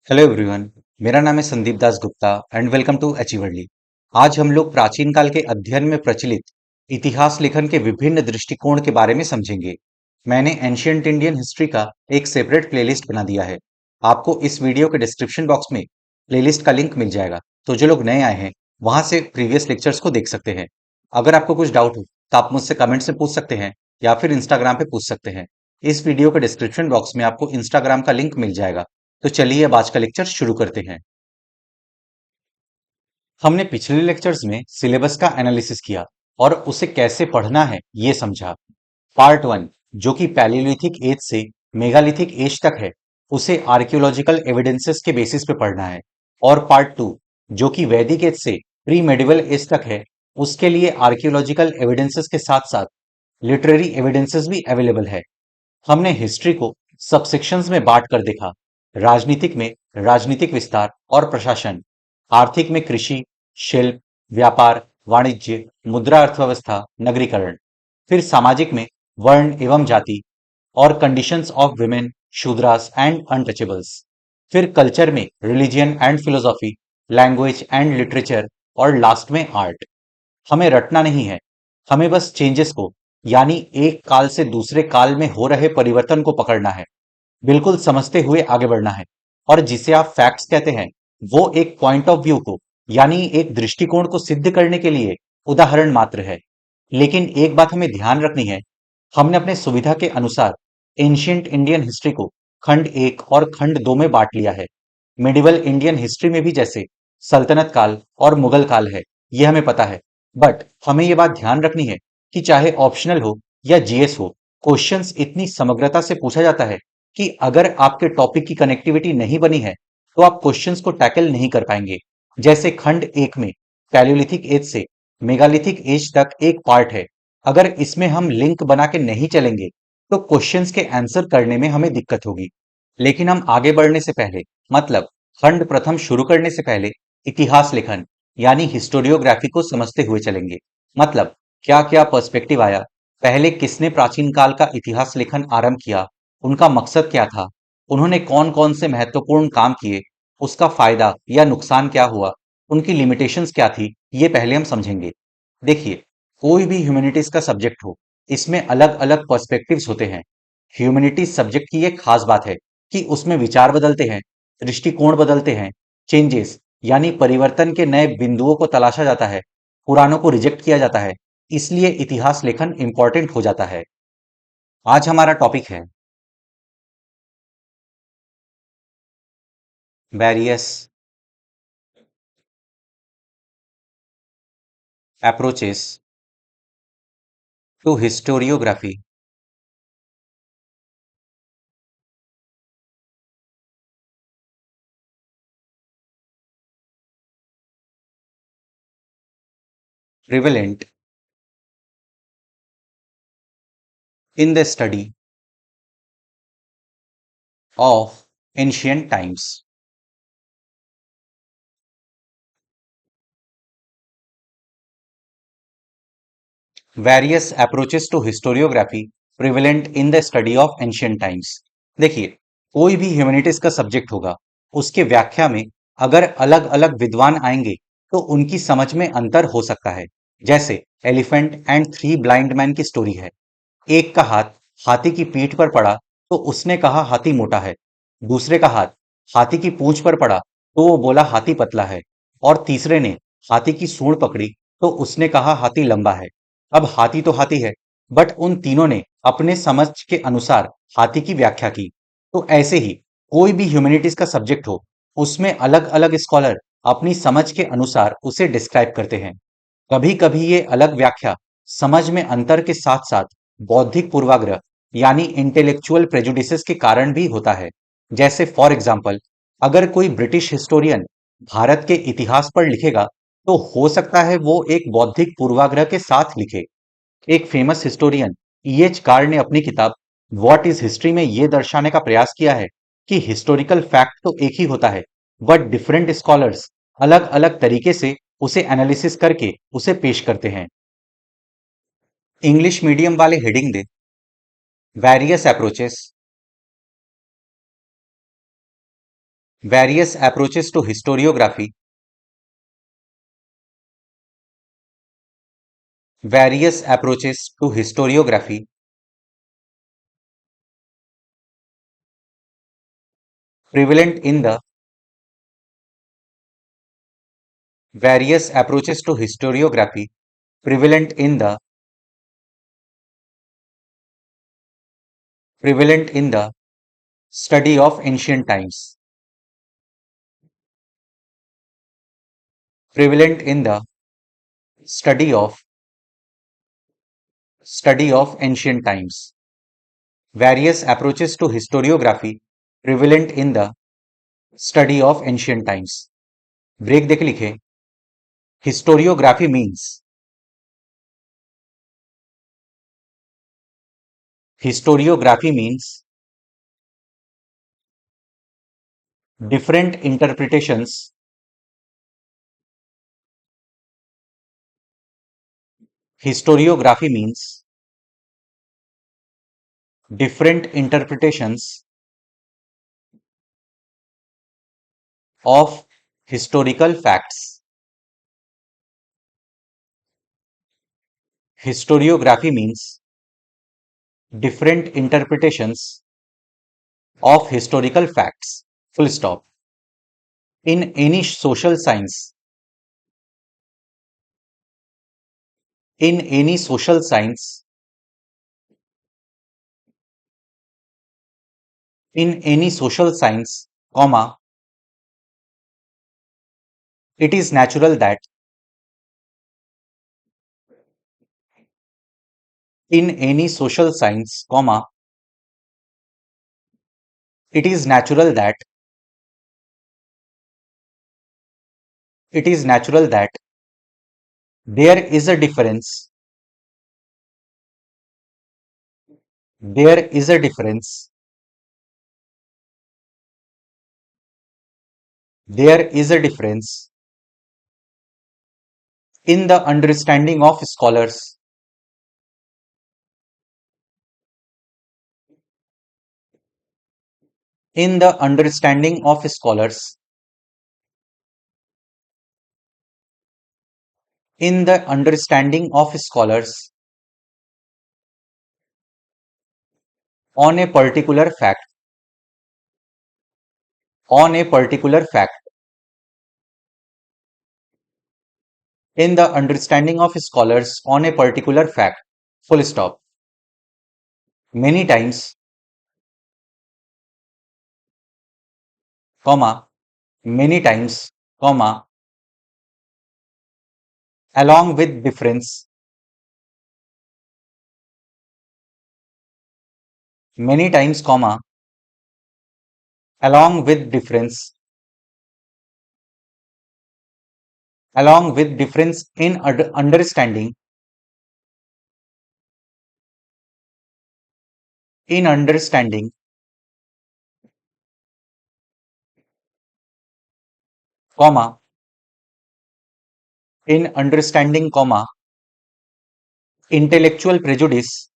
Hello everyone. मेरा नाम है Sandeep Das Gupta and welcome to अचीवर्ली। आज हम लोग प्राचीन काल के अध्ययन में प्रचलित इतिहास लेखन के विभिन्न दृष्टिकोण के बारे में समझेंगे। मैंने एंशियंट इंडियन हिस्ट्री का एक सेपरेट प्लेलिस्ट बना दिया है। आपको इस वीडियो के डिस्क्रिप्शन बॉक्स में प्लेलिस्ट का लिंक मिल जाएगा, तो जो लोग नए आए हैं वहां से प्रीवियस लेक्चर्स को देख सकते हैं। अगर आपको कुछ डाउट हो तो आप मुझसे कमेंट्स में पूछ सकते हैं या फिर इंस्टाग्राम पे पूछ सकते हैं। इस वीडियो के डिस्क्रिप्शन बॉक्स में आपको इंस्टाग्राम का लिंक मिल जाएगा। तो चलिए अब आज का लेक्चर शुरू करते हैं। हमने पिछले लेक्चर्स में सिलेबस का एनालिसिस किया और उसे कैसे पढ़ना है ये समझा। पार्ट वन, जो कि पैलियोलिथिक एज से मेगालिथिक एज तक है, उसे आर्कियोलॉजिकल एविडेंसेस के बेसिस पे पढ़ना है। और पार्ट टू, जो कि वैदिक एज से प्री मेडिवल एज तक है, उसके लिए आर्कियोलॉजिकल एविडेंसेस के साथ साथ लिटरेरी एविडेंसेस भी अवेलेबल है। हमने हिस्ट्री को सबसेक्शंस में बांट कर देखा। राजनीतिक में राजनीतिक विस्तार और प्रशासन, आर्थिक में कृषि, शिल्प, व्यापार, वाणिज्य, मुद्रा अर्थव्यवस्था, नगरीकरण। फिर सामाजिक में वर्ण एवं जाति और conditions of women, Shudras and untouchables. फिर कल्चर में religion and philosophy, language and literature और लास्ट में आर्ट। हमें रटना नहीं है, हमें बस चेंजेस को, यानी एक काल से दूसरे काल में हो रहे परिवर्तन को पकड़ना है, बिल्कुल समझते हुए आगे बढ़ना है। और जिसे आप फैक्ट्स कहते हैं, वो एक पॉइंट ऑफ व्यू को, यानी एक दृष्टिकोण को सिद्ध करने के लिए उदाहरण मात्र है। लेकिन एक बात हमें ध्यान रखनी है, हमने अपने सुविधा के अनुसार एंशियंट इंडियन हिस्ट्री को खंड एक और खंड दो में बांट लिया है। मिडिवल इंडियन हिस्ट्री में भी जैसे सल्तनत काल और मुगल काल है, ये हमें पता है। बट हमें ये बात ध्यान रखनी है कि चाहे ऑप्शनल हो या जीएस हो, क्वेश्चंस इतनी समग्रता से पूछा जाता है कि अगर आपके टॉपिक की कनेक्टिविटी नहीं बनी है तो आप क्वेश्चंस को टैकल नहीं कर पाएंगे। जैसे खंड एक में पैलियोलिथिक एज से मेगालिथिक एज तक एक पार्ट है। अगर इसमें हम लिंक बना के नहीं चलेंगे तो क्वेश्चंस के आंसर करने में हमें दिक्कत होगी। लेकिन हम आगे बढ़ने से पहले, मतलब खंड प्रथम शुरू करने से पहले, इतिहास लेखन यानी हिस्टोरियोग्राफी को समझते हुए चलेंगे। मतलब क्या क्या पर्सपेक्टिव आया, पहले किसने प्राचीन काल का इतिहास लेखन आरंभ किया, उनका मकसद क्या था, उन्होंने कौन कौन से महत्वपूर्ण काम किए, उसका फायदा या नुकसान क्या हुआ, उनकी लिमिटेशंस क्या थी, ये पहले हम समझेंगे। देखिए, कोई भी ह्यूमैनिटीज का सब्जेक्ट हो, इसमें अलग अलग पर्सपेक्टिव्स होते हैं। ह्यूमैनिटीज सब्जेक्ट की एक खास बात है कि उसमें विचार बदलते हैं, दृष्टिकोण बदलते हैं, चेंजेस यानी परिवर्तन के नए बिंदुओं को तलाशा जाता है, पुरानों को रिजेक्ट किया जाता है। इसलिए इतिहास लेखन इंपॉर्टेंट हो जाता है। आज हमारा टॉपिक है various approaches to historiography prevalent in the study of ancient times. Various approaches to historiography prevalent in the study of ancient times. देखिए, कोई भी ह्यूमैनिटीज का सब्जेक्ट होगा, उसके व्याख्या में अगर अलग अलग विद्वान आएंगे तो उनकी समझ में अंतर हो सकता है। जैसे elephant and three blind man की स्टोरी है। एक का हाथ हाथी की पीठ पर पड़ा तो उसने कहा हाथी मोटा है। दूसरे का हाथ हाथी की पूंछ पर पड़ा तो वो बोला हाथी पतला है। और तीसरे ने हाथी की सूंड पकड़ी तो उसने कहा हाथी लंबा है। अब हाथी तो हाथी है, बट उन तीनों ने अपने समझ के अनुसार हाथी की व्याख्या की। तो ऐसे ही कोई भी ह्यूमैनिटीज का सब्जेक्ट हो, उसमें अलग अलग स्कॉलर अपनी समझ के अनुसार उसे डिस्क्राइब करते हैं। कभी कभी ये अलग व्याख्या समझ में अंतर के साथ साथ बौद्धिक पूर्वाग्रह यानी इंटेलेक्चुअल प्रेजुडिसेस के कारण भी होता है। जैसे फॉर एग्जाम्पल, अगर कोई ब्रिटिश हिस्टोरियन भारत के इतिहास पर लिखेगा तो हो सकता है वो एक बौद्धिक पूर्वाग्रह के साथ लिखे। एक फेमस हिस्टोरियन ईएच कार ने अपनी किताब व्हाट इज हिस्ट्री में यह दर्शाने का प्रयास किया है कि हिस्टोरिकल फैक्ट तो एक ही होता है, बट डिफरेंट स्कॉलर्स अलग अलग तरीके से उसे एनालिसिस करके उसे पेश करते हैं। इंग्लिश मीडियम वाले heading they various approaches Various approaches to historiography. Various approaches to historiography. Prevalent in the. Various approaches to historiography. Prevalent in the. Prevalent in the study of ancient times. Prevalent in the study of. Study of ancient times. Various approaches to historiography prevalent in the study of ancient times. Break देख लिखे. Historiography means. Historiography means different interpretations. Historiography means different interpretations of historical facts. Historiography means different interpretations of historical facts. Full stop. In any social science. In any social science. In any social science, comma, it is natural that. In any social science, comma, it is natural that. It is natural that there is a difference. There is a difference. There is a difference in the understanding of scholars. In the understanding of scholars. In the understanding of scholars on a particular fact. On a particular fact. In the understanding of scholars on a particular fact. Full stop. Many times, comma, many times, comma, along with difference. Many times, comma, along with difference. Along with difference in understanding. In understanding, comma, in understanding, comma, intellectual prejudice.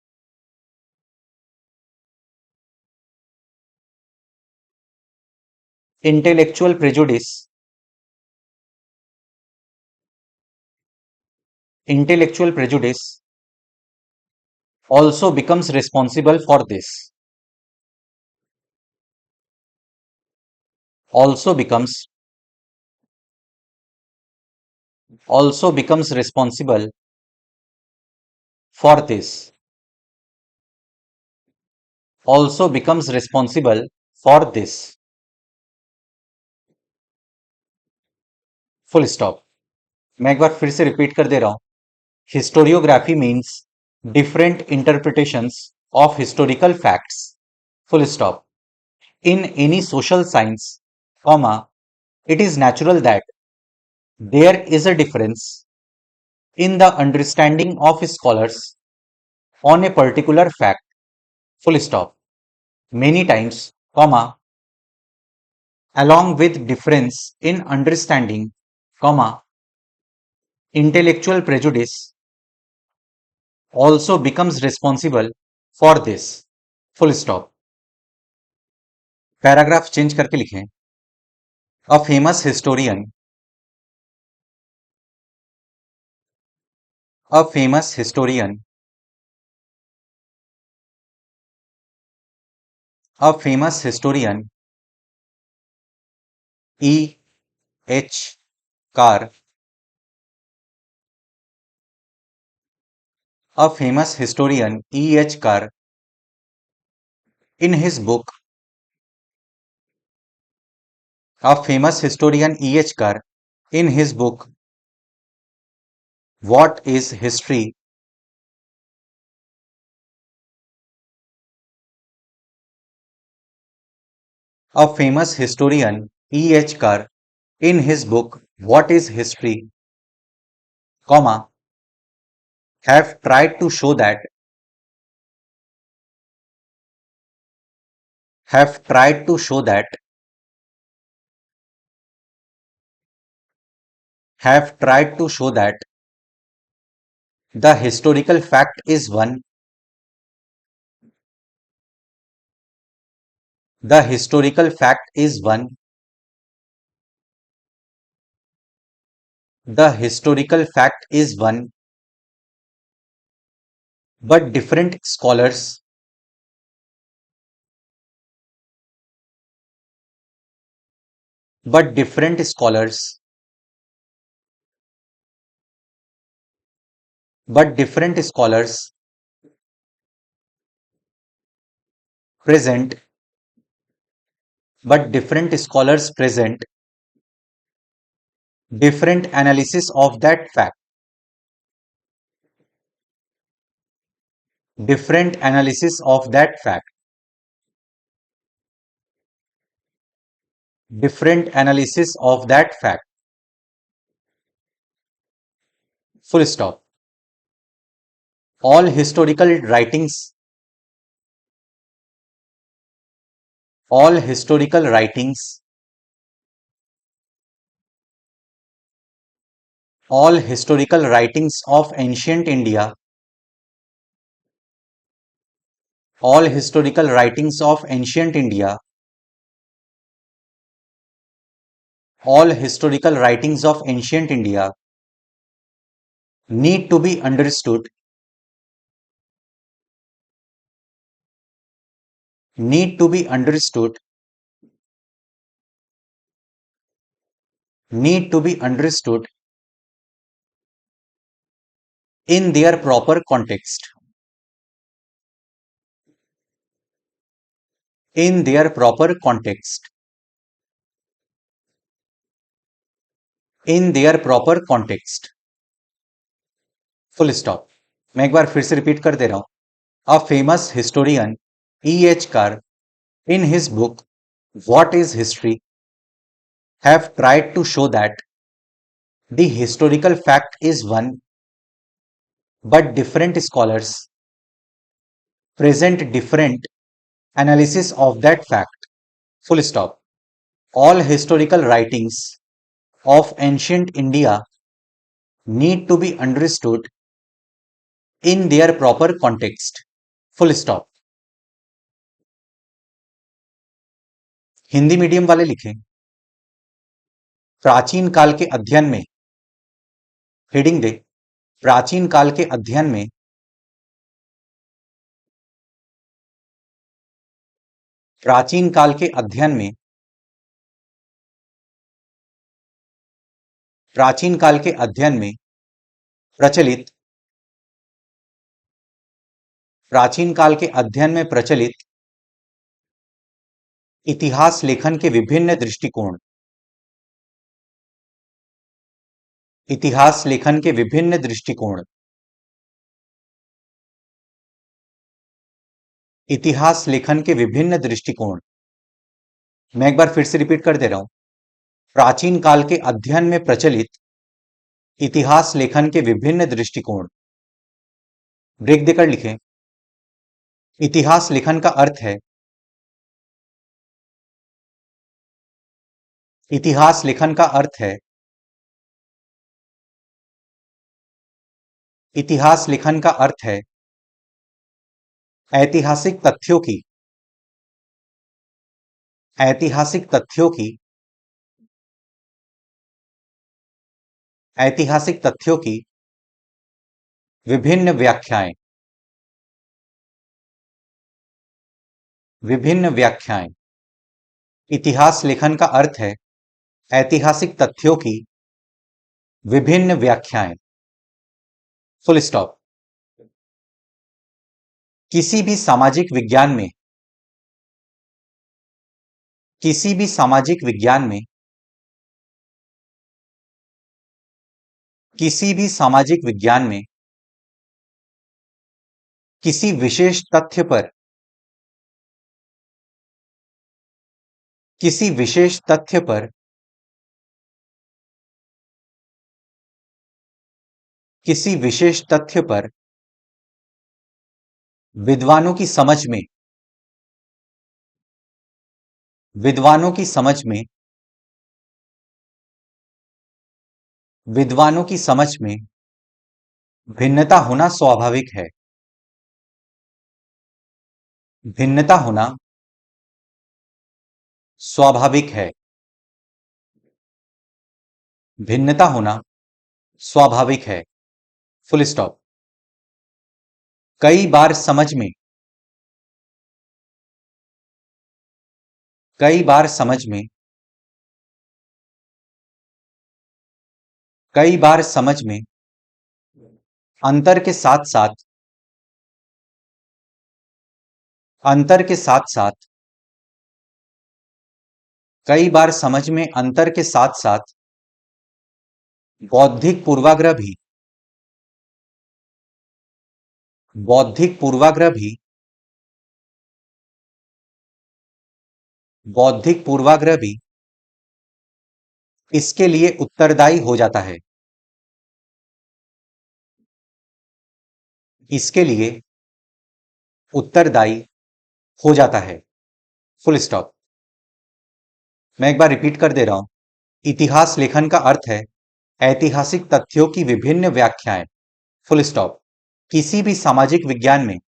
Intellectual prejudice. Intellectual prejudice also becomes responsible for this. Also becomes responsible for this. Also becomes responsible for this. Full stop. मैं एक बार फिर से repeat कर दे रहा हूं. Historiography means different interpretations of historical facts. Full stop. In any social science, comma, it is natural that there is a difference in the understanding of scholars on a particular fact. Full stop. Many times, comma, along with difference in understanding, comma, intellectual prejudice also becomes responsible for this. Full stop. Paragraph change करके लिखें. A famous historian. A famous historian. A famous historian. E. H. Carr. A famous historian, E. H. Carr, in his book. A famous historian, E. H. Carr, in his book, What is History? A famous historian, E. H. Carr, in his book, What is History, comma, have tried to show that, have tried to show that, have tried to show that the historical fact is one, the historical fact is one, the historical fact is one, but different scholars, but different scholars, but different scholars present, but different scholars present different analysis of that fact, different analysis of that fact, different analysis of that fact, full stop. All historical writings, all historical writings, all historical writings of ancient India, all historical writings of ancient India, all historical writings of ancient India need to be understood, need to be understood, need to be understood in their proper context, in their proper context, in their proper context, full stop. मैं एक बार फिर से repeat कर दे रहा हूं. A famous historian, E. H. Carr, in his book What is History, have tried to show that the historical fact is one, but different scholars present different analysis of that fact. Full stop. All historical writings of ancient India need to be understood in their proper context. Full stop. Hindi medium वाले लिखें. प्राचीन काल के अध्ययन में, heading दे, प्राचीन काल के अध्ययन में प्राचीन काल के अध्ययन में प्राचीन काल के अध्ययन में प्रचलित प्राचीन काल के अध्ययन में प्रचलित इतिहास लेखन के विभिन्न दृष्टिकोण, इतिहास लेखन के विभिन्न दृष्टिकोण, इतिहास लेखन के विभिन्न दृष्टिकोण. मैं एक बार फिर से रिपीट कर दे रहा हूं. प्राचीन काल के अध्ययन में प्रचलित इतिहास लेखन के विभिन्न दृष्टिकोण. ब्रेक देकर लिखें. इतिहास लेखन का अर्थ है, इतिहास लेखन का अर्थ है, इतिहास लेखन का अर्थ है ऐतिहासिक तथ्यों की, ऐतिहासिक तथ्यों की ऐतिहासिक तथ्यों की विभिन्न व्याख्याएं। विभिन्न व्याख्याएं। इतिहास लेखन का अर्थ है ऐतिहासिक तथ्यों की विभिन्न व्याख्याएं। Full stop. किसी भी सामाजिक विज्ञान में किसी भी सामाजिक विज्ञान में किसी भी सामाजिक विज्ञान में किसी विशेष तथ्य पर किसी विशेष तथ्य पर किसी विशेष तथ्य पर विद्वानों की समझ में विद्वानों की समझ में विद्वानों की समझ में भिन्नता होना स्वाभाविक है। भिन्नता होना स्वाभाविक है। भिन्नता होना स्वाभाविक है। Full stop. कई बार समझ में कई बार समझ में कई बार समझ में अंतर के साथ साथ अंतर के साथ साथ कई बार समझ में अंतर के साथ साथ बौद्धिक पूर्वाग्रह भी बौद्धिक पूर्वाग्रह भी बौद्धिक पूर्वाग्रह भी इसके लिए उत्तरदायी हो जाता है। इसके लिए उत्तरदायी हो जाता है। Full stop. मैं एक बार रिपीट कर दे रहा हूं। इतिहास लेखन का अर्थ है ऐतिहासिक तथ्यों की विभिन्न व्याख्याएं। Full stop. किसी भी सामाजिक विज्ञान में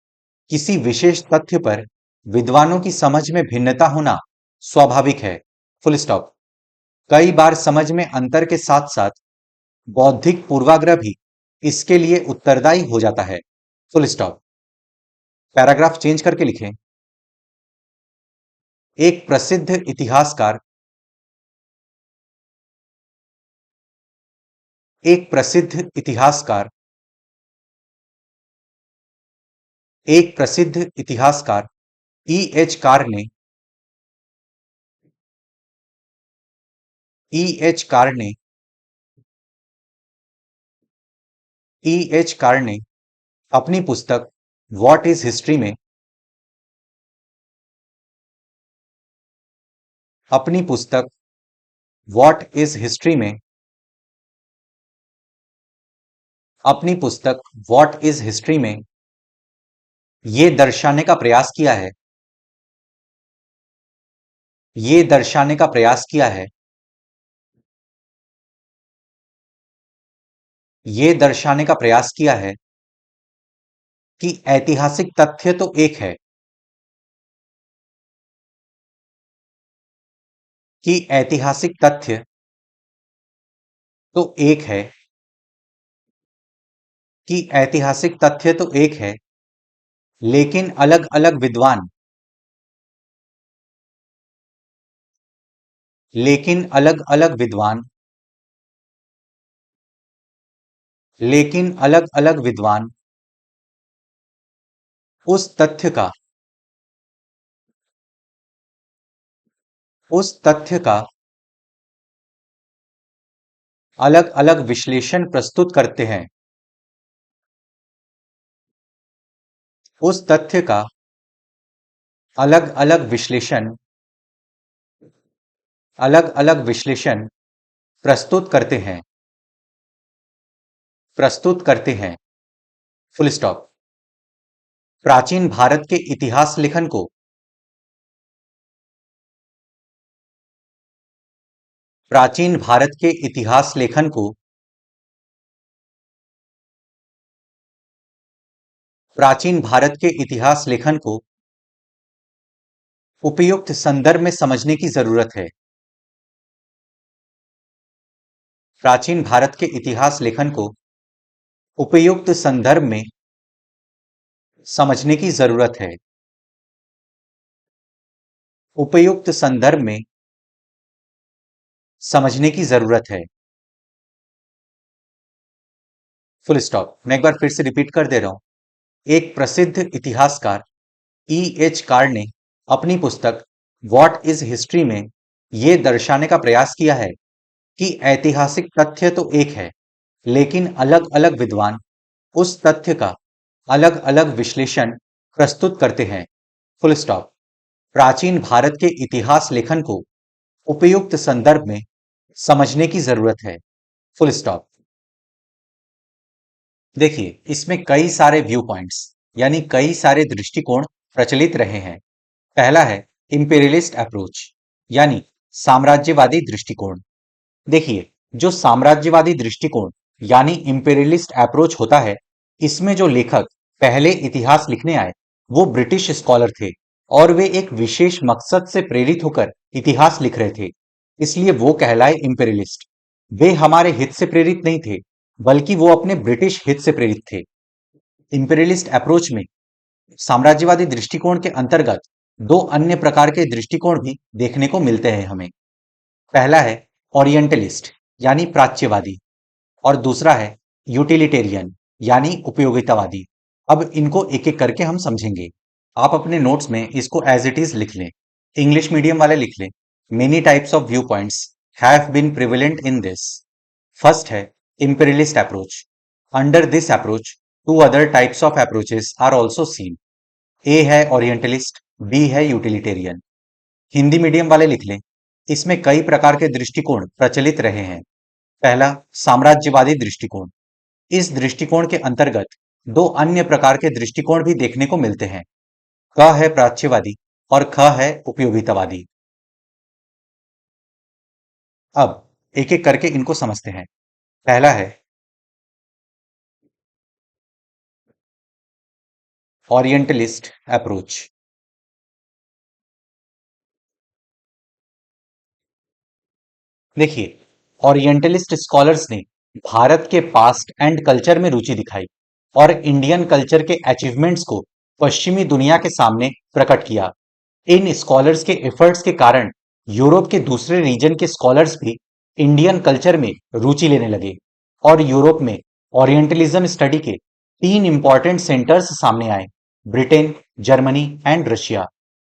किसी विशेष तथ्य पर विद्वानों की समझ में भिन्नता होना स्वाभाविक है। Full stop. कई बार समझ में अंतर के साथ साथ बौद्धिक पूर्वाग्रह भी इसके लिए उत्तरदायी हो जाता है। Full stop. पैराग्राफ चेंज करके लिखें। एक प्रसिद्ध इतिहासकार एक प्रसिद्ध इतिहासकार एक प्रसिद्ध इतिहासकार ई एच कार ने ई एच कार ने ई एच कार ने अपनी पुस्तक व्हाट इज हिस्ट्री में अपनी पुस्तक व्हाट इज हिस्ट्री में अपनी पुस्तक व्हाट इज हिस्ट्री में ये दर्शाने का प्रयास किया है ये दर्शाने का प्रयास किया है ये दर्शाने का प्रयास किया है कि ऐतिहासिक तथ्य तो एक है कि ऐतिहासिक तथ्य तो एक है कि ऐतिहासिक तथ्य तो एक है लेकिन अलग अलग विद्वान लेकिन अलग अलग विद्वान लेकिन अलग अलग विद्वान उस तथ्य का उस तथ्य का अलग अलग विश्लेषण प्रस्तुत करते हैं उस तथ्य का अलग अलग विश्लेषण प्रस्तुत करते हैं फुल स्टॉप। प्राचीन भारत के इतिहास लेखन को प्राचीन भारत के इतिहास लेखन को प्राचीन भारत के इतिहास लेखन को उपयुक्त संदर्भ में समझने की जरूरत है प्राचीन भारत के इतिहास लेखन को उपयुक्त संदर्भ में समझने की जरूरत है। उपयुक्त संदर्भ में समझने की जरूरत है। Full stop. मैं एक बार फिर से रिपीट कर दे रहा हूं। एक प्रसिद्ध इतिहासकार ई एच कार ने अपनी पुस्तक व्हाट इज हिस्ट्री में यह दर्शाने का प्रयास किया है कि ऐतिहासिक तथ्य तो एक है, लेकिन अलग अलग विद्वान उस तथ्य का अलग अलग विश्लेषण प्रस्तुत करते हैं। Full stop. प्राचीन भारत के इतिहास लेखन को उपयुक्त संदर्भ में समझने की जरूरत है। Full stop. देखिए, इसमें कई सारे व्यू पॉइंट्स यानी कई सारे दृष्टिकोण प्रचलित रहे हैं। पहला है इंपेरियलिस्ट अप्रोच यानी साम्राज्यवादी दृष्टिकोण। देखिए, जो साम्राज्यवादी दृष्टिकोण यानी इंपेरियलिस्ट अप्रोच होता है, इसमें जो लेखक पहले इतिहास लिखने आए वो ब्रिटिश स्कॉलर थे और वे एक विशेष मकसद से प्रेरित होकर इतिहास लिख रहे थे, इसलिए वो कहलाए इंपेरियलिस्ट। वे हमारे हित से प्रेरित नहीं थे, बल्कि वो अपने ब्रिटिश हित से प्रेरित थे। इंपेरियलिस्ट अप्रोच में साम्राज्यवादी दृष्टिकोण के अंतर्गत दो अन्य प्रकार के दृष्टिकोण भी देखने को मिलते हैं हमें। पहला है ओरिएंटलिस्ट यानी प्राच्यवादी और दूसरा है यूटिलिटेरियन यानी उपयोगितावादी। अब इनको एक एक करके हम समझेंगे। आप अपने नोट्स में इसको एज इट इज लिख लें। इंग्लिश मीडियम वाले लिख लें। Many types of viewpoints have been prevalent in this. First है imperialist approach. Under this approach two other types of approaches are also seen. A है orientalist, B है utilitarian. Hindi medium वाले लिख लें। इसमें कई प्रकार के दृष्टिकोण प्रचलित रहे हैं। पहला साम्राज्यवादी दृष्टिकोण। इस दृष्टिकोण के अंतर्गत दो अन्य प्रकार के दृष्टिकोण भी देखने को मिलते हैं। क है प्राच्यवादी और ख है उपयोगितावादी। अब एक एक करके इनको समझते हैं। पहला है ओरिएंटलिस्ट अप्रोच। देखिए, ओरिएंटलिस्ट स्कॉलर्स ने भारत के पास्ट एंड कल्चर में रुचि दिखाई और इंडियन कल्चर के अचीवमेंट्स को पश्चिमी दुनिया के सामने प्रकट किया। इन स्कॉलर्स के एफर्ट्स के कारण यूरोप के दूसरे रीजन के स्कॉलर्स भी इंडियन कल्चर में रुचि लेने लगे और यूरोप में ओरिएंटलिज्म स्टडी के तीन इंपॉर्टेंट सेंटर्स सामने आए: ब्रिटेन, जर्मनी एंड रशिया।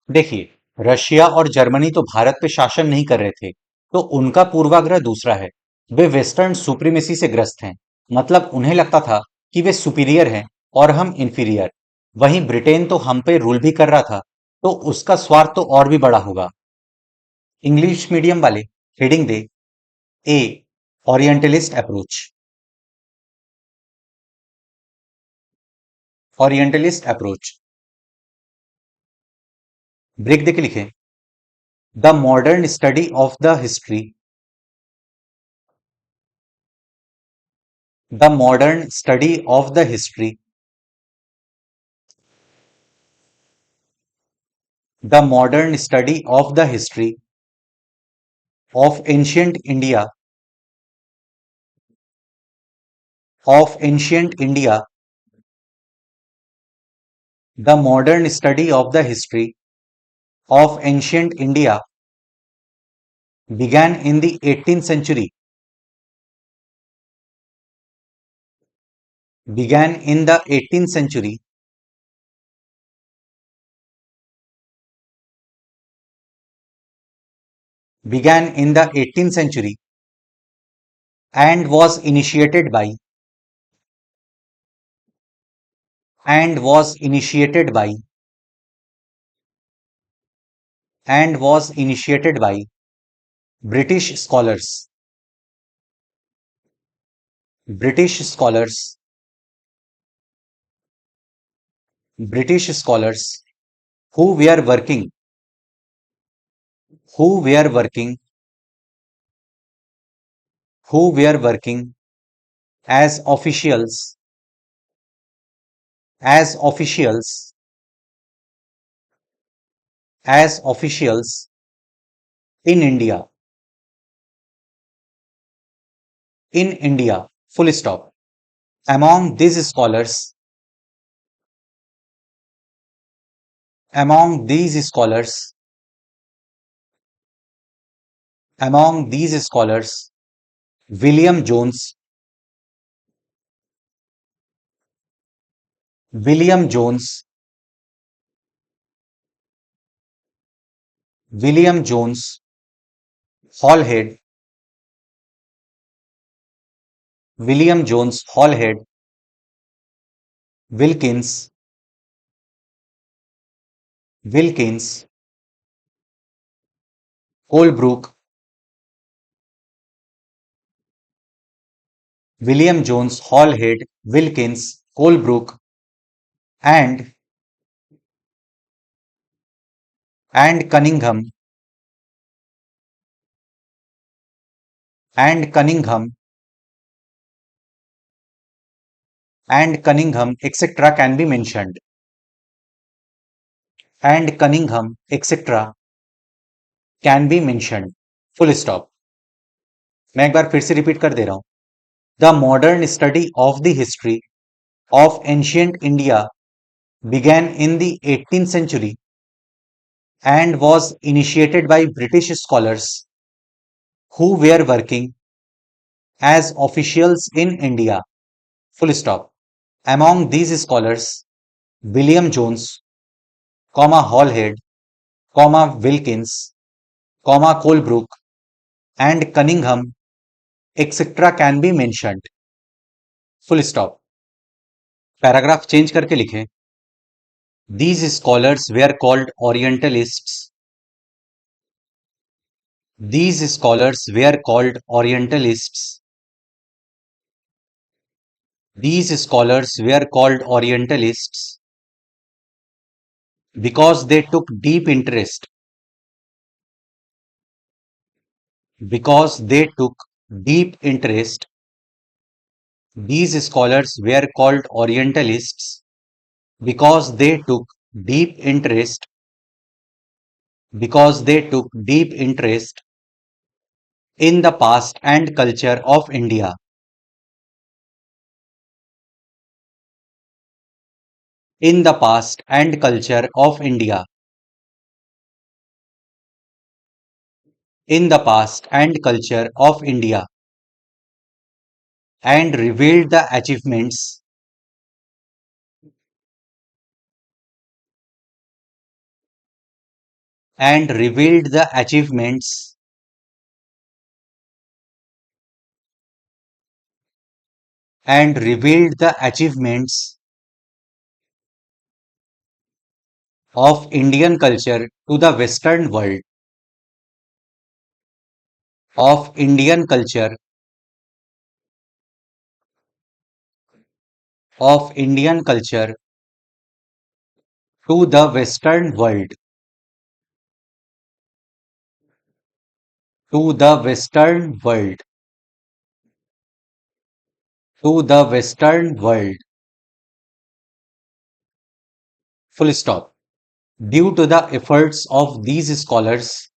देखिए, रशिया और जर्मनी तो भारत पे शासन नहीं कर रहे थे, तो उनका पूर्वाग्रह दूसरा है। वे वेस्टर्न सुप्रीमेसी से ग्रस्त हैं। मतलब उन्हें लगता था कि वे सुपीरियर हैं और हम इंफीरियर। वहीं ब्रिटेन तो हम पे रूल भी कर रहा था, तो उसका स्वार्थ तो और भी बड़ा होगा। इंग्लिश मीडियम वाले हेडिंग दे a orientalist approach. Orientalist approach break देके लिखें। The modern study of the history. The modern study of the history. The modern study of the history of ancient India. Of ancient India. The modern study of the history of ancient India began in the 18th century. Began in the 18th century. Began in the 18th century and was initiated by and was initiated by and was initiated by British scholars. British scholars. British scholars who were working who were working who were working as officials as officials as officials in India in India, full stop. Among these scholars, among these scholars, among these scholars, William Jones, William Jones, William Jones, Hallhead, William Jones, Hallhead, Wilkins, Wilkins, Colebrook, William Jones, Hallhead, Wilkins, Colebrook, and and Cunningham, and Cunningham, and Cunningham, etc. can be mentioned. And Cunningham, etc. can be mentioned. Full stop. मैं एक बार फिर से repeat कर दे रहा हूं. The modern study of the history of ancient India began in the 18th century and was initiated by British scholars who were working as officials in India. Full stop. Among these scholars, William Jones, Hallhead, Wilkins, Colebrook, and Cunningham, etc. can be mentioned. Full stop. Paragraph change करके लिखें. These scholars were called Orientalists. These scholars were called Orientalists. These scholars were called Orientalists because they took deep interest. Because they took deep interest. These scholars were called Orientalists because they took deep interest. Because they took deep interest in the past and culture of India. In the past and culture of India. In the past and culture of India. And revealed the achievements and revealed the achievements and revealed the achievements of Indian culture to the Western world. Of Indian culture, of Indian culture to the Western world. To the Western world. To the Western world. Full stop. Due to the efforts of these scholars,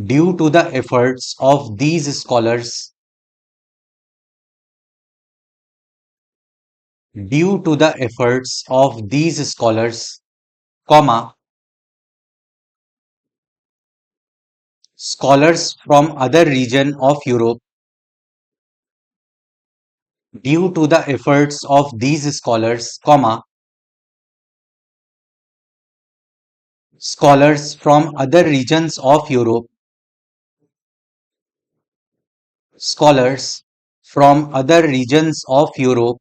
due to the efforts of these scholars, due to the efforts of these scholars, comma, scholars from other region of Europe, due to the efforts of these scholars, comma, scholars from other regions of Europe, scholars from other regions of Europe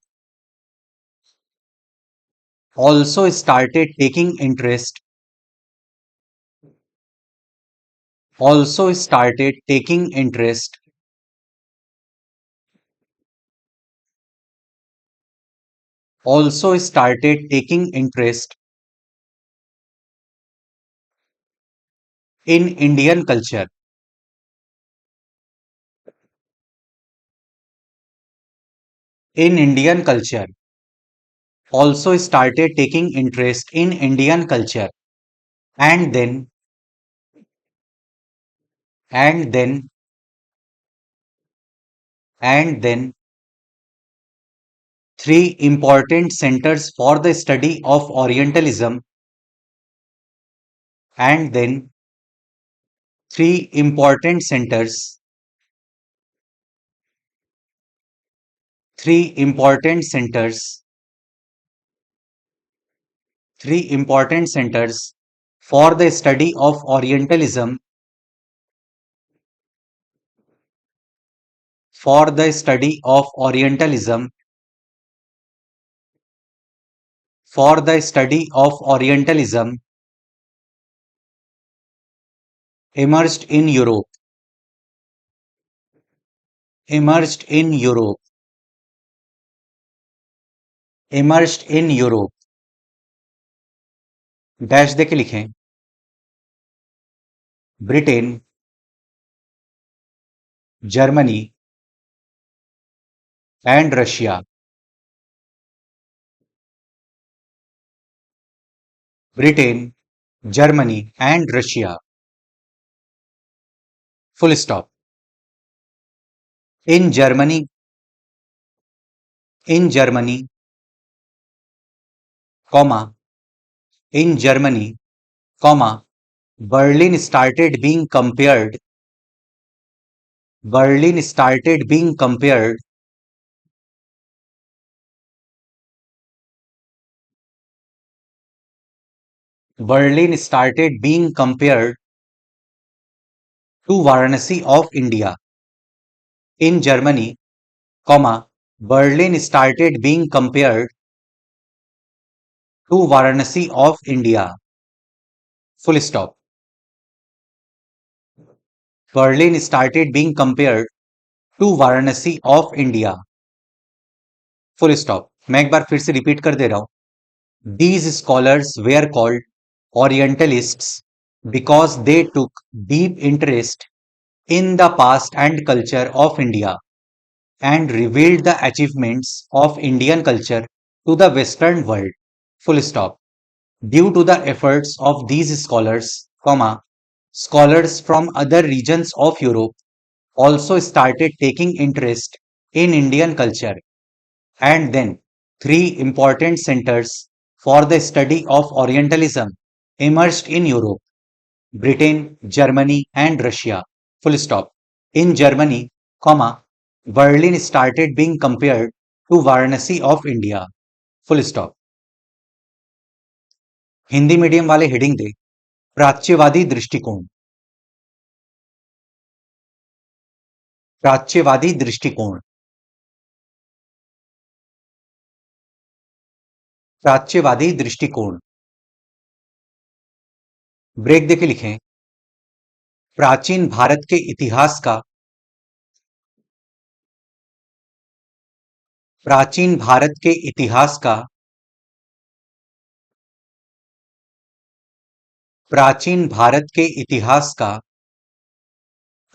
also started taking interest, also started taking interest, also started taking interest in Indian culture, in Indian culture, also started taking interest in Indian culture, and then, and then and then three important centers for the study of Orientalism, and then three important centers, three important centers, three important centers for the study of Orientalism, for the study of Orientalism, for the study of Orientalism emerged in Europe, emerged in Europe, emerged in Europe. Dash देके लिखें Britain, Germany and Russia, Britain, Germany and Russia, full stop. In Germany, in Germany, comma, in Germany, comma, Berlin started being compared, Berlin started being compared, Berlin started being compared to Varanasi of India. In Germany, comma, Berlin started being compared to Varanasi of India. Full stop. Berlin started being compared to Varanasi of India. Full stop. मैं एक बार फिर से repeat कर दे रहा हूं. These scholars were called Orientalists because they took deep interest in the past and culture of India and revealed the achievements of Indian culture to the Western world. Full stop. Due to the efforts of these scholars, comma, scholars from other regions of Europe also started taking interest in Indian culture, and then three important centers for the study of Orientalism emerged in Europe: Britain, Germany, and Russia. Full stop. In Germany, comma, Berlin started being compared to Varanasi of India. Full stop. Hindi medium वाले heading दे प्राच्यवादी दृष्टिकोण, प्राच्यवादी दृष्टिकोण, प्राच्यवादी दृष्टिकोण. Break देके लिखें प्राचीन भारत के इतिहास का, प्राचीन भारत के इतिहास का, प्राचीन भारत के इतिहास का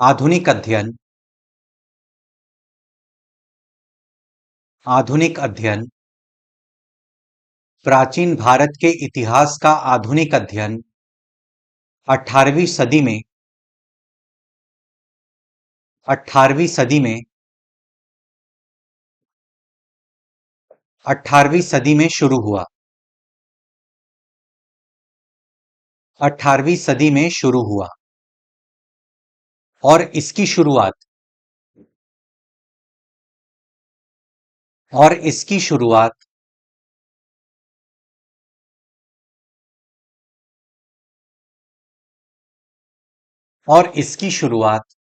आधुनिक अध्ययन, आधुनिक अध्ययन, प्राचीन भारत के इतिहास का आधुनिक अध्ययन 18वीं सदी में, 18वीं सदी में, 18वीं सदी में शुरू हुआ, 18वीं सदी में शुरू हुआ और इसकी शुरुआत, और इसकी शुरुआत और इसकी शुरुआत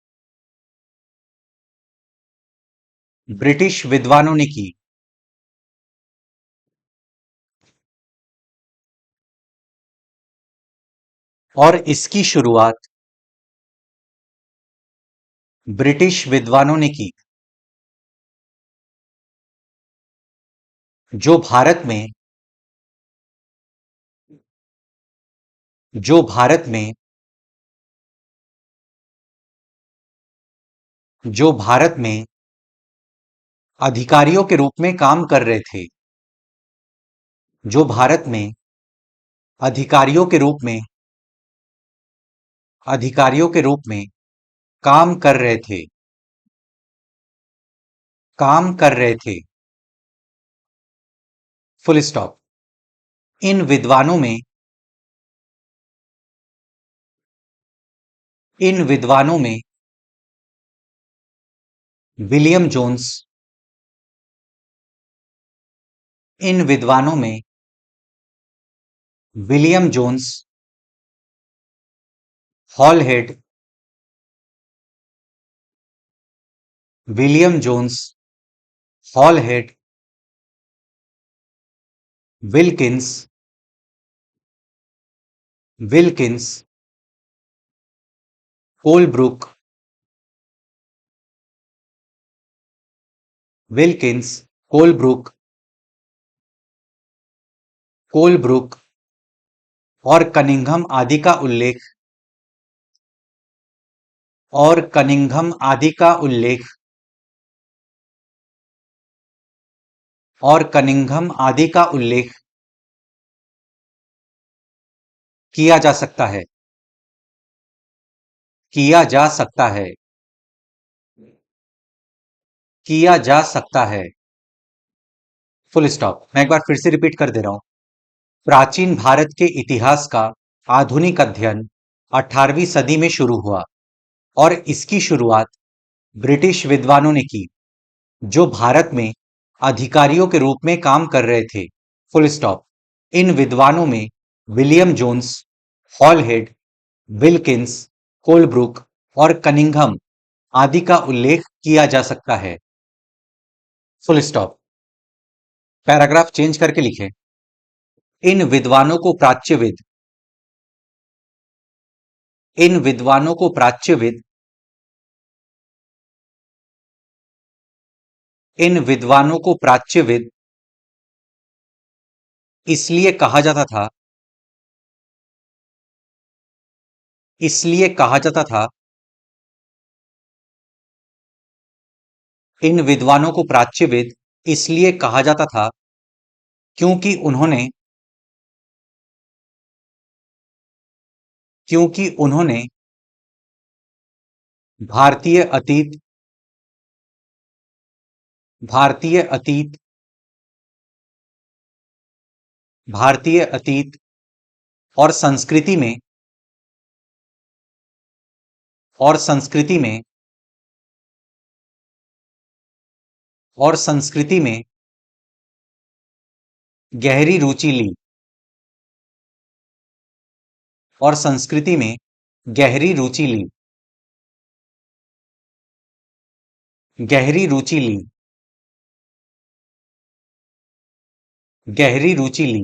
ब्रिटिश विद्वानों ने की, और इसकी शुरुआत ब्रिटिश विद्वानों ने की, जो भारत में, जो भारत में, जो भारत में अधिकारियों के रूप में काम कर रहे थे, जो भारत में अधिकारियों के रूप में, अधिकारियों के रूप में काम कर रहे थे, काम कर रहे थे। Full stop. इन विद्वानों में इन विद्वानों में विलियम जोन्स इन विद्वानों में William Jones, Halhed, William Jones, Halhed, Wilkins, Wilkins, Colebrooke, Wilkins, Colebrooke, Colebrooke और कनिंघम आदि का उल्लेख और कनिंघम आदि का उल्लेख और कनिंघम आदि का उल्लेख किया जा सकता है। किया जा सकता है। किया जा सकता है। Full stop. मैं एक बार फिर से रिपीट कर दे रहा हूं। प्राचीन भारत के इतिहास का आधुनिक अध्ययन 18वीं सदी में शुरू हुआ और इसकी शुरुआत ब्रिटिश विद्वानों ने की जो भारत में अधिकारियों के रूप में काम कर रहे थे। Full stop. इन विद्वानों में William Jones, Halhed, Wilkins, Colebrook और कनिंघम आदि का उल्लेख किया जा सकता है। Full stop. पैराग्राफ चेंज करके लिखें। इन विद्वानों को प्राच्यविद इन विद्वानों को प्राच्यविद इन विद्वानों को प्राच्यविद इसलिए कहा जाता था इसलिए कहा जाता था इन विद्वानों को प्राच्यविद इसलिए कहा जाता था क्योंकि उन्होंने क्योंकि उन्होंने भारतीय अतीत भारतीय अतीत भारतीय अतीत और संस्कृति में और संस्कृति में और संस्कृति में गहरी रुचि ली और संस्कृति में गहरी रुचि ली गहरी रुचि ली गहरी रुचि ली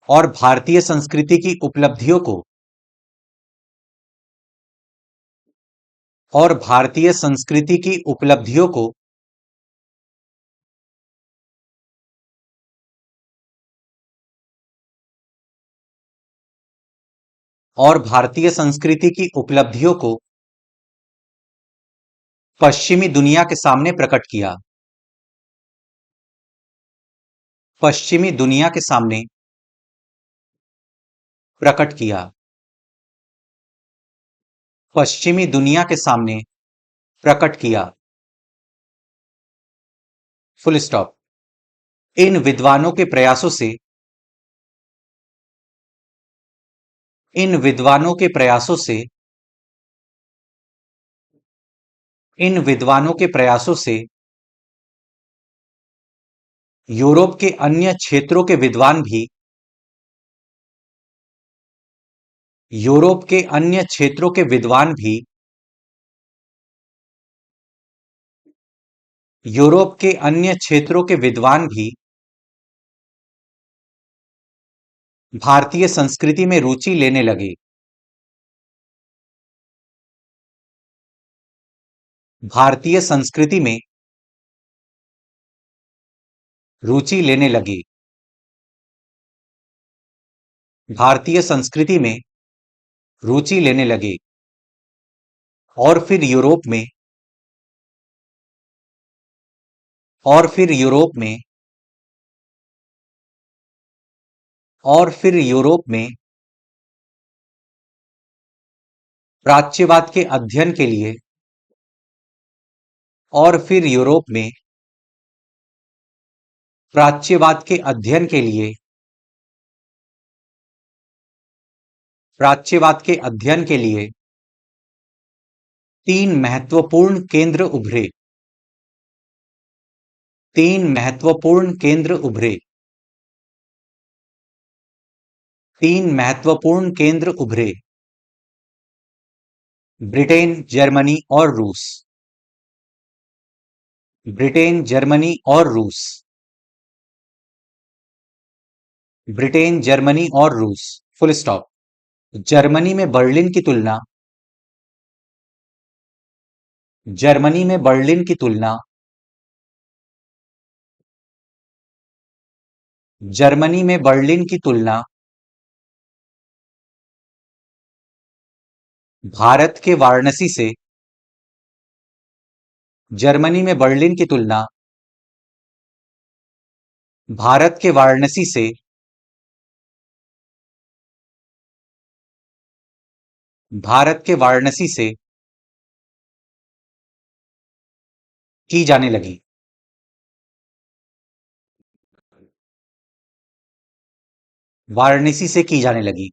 और भारतीय संस्कृति की उपलब्धियों को और भारतीय संस्कृति की उपलब्धियों को और भारतीय संस्कृति की उपलब्धियों को पश्चिमी दुनिया के सामने प्रकट किया पश्चिमी दुनिया के सामने प्रकट किया पश्चिमी दुनिया के सामने प्रकट किया। Full stop. इन विद्वानों के प्रयासों से इन विद्वानों के प्रयासों से इन विद्वानों के प्रयासों से यूरोप के अन्य क्षेत्रों के विद्वान भी यूरोप के अन्य क्षेत्रों के विद्वान भी यूरोप के अन्य क्षेत्रों के विद्वान भी भारतीय संस्कृति में रुचि लेने लगे भारतीय संस्कृति में रुचि लेने लगे भारतीय संस्कृति में रुचि लेने लगे और फिर यूरोप में और फिर यूरोप में और फिर यूरोप में प्राच्यवाद के अध्ययन के लिए और फिर यूरोप में प्राच्यवाद के अध्ययन के लिए प्राच्यवाद के अध्ययन के लिए तीन महत्वपूर्ण केंद्र उभरे। तीन महत्वपूर्ण केंद्र उभरे। तीन महत्वपूर्ण केंद्र उभरे। ब्रिटेन, जर्मनी और रूस। ब्रिटेन, जर्मनी और रूस। ब्रिटेन, जर्मनी और रूस। Full stop. जर्मनी में बर्लिन की तुलना जर्मनी में बर्लिन की तुलना जर्मनी में बर्लिन की तुलना भारत के वाराणसी से जर्मनी में बर्लिन की तुलना भारत के वाराणसी से भारत के वाराणसी से की जाने लगी। वाराणसी से की जाने लगी।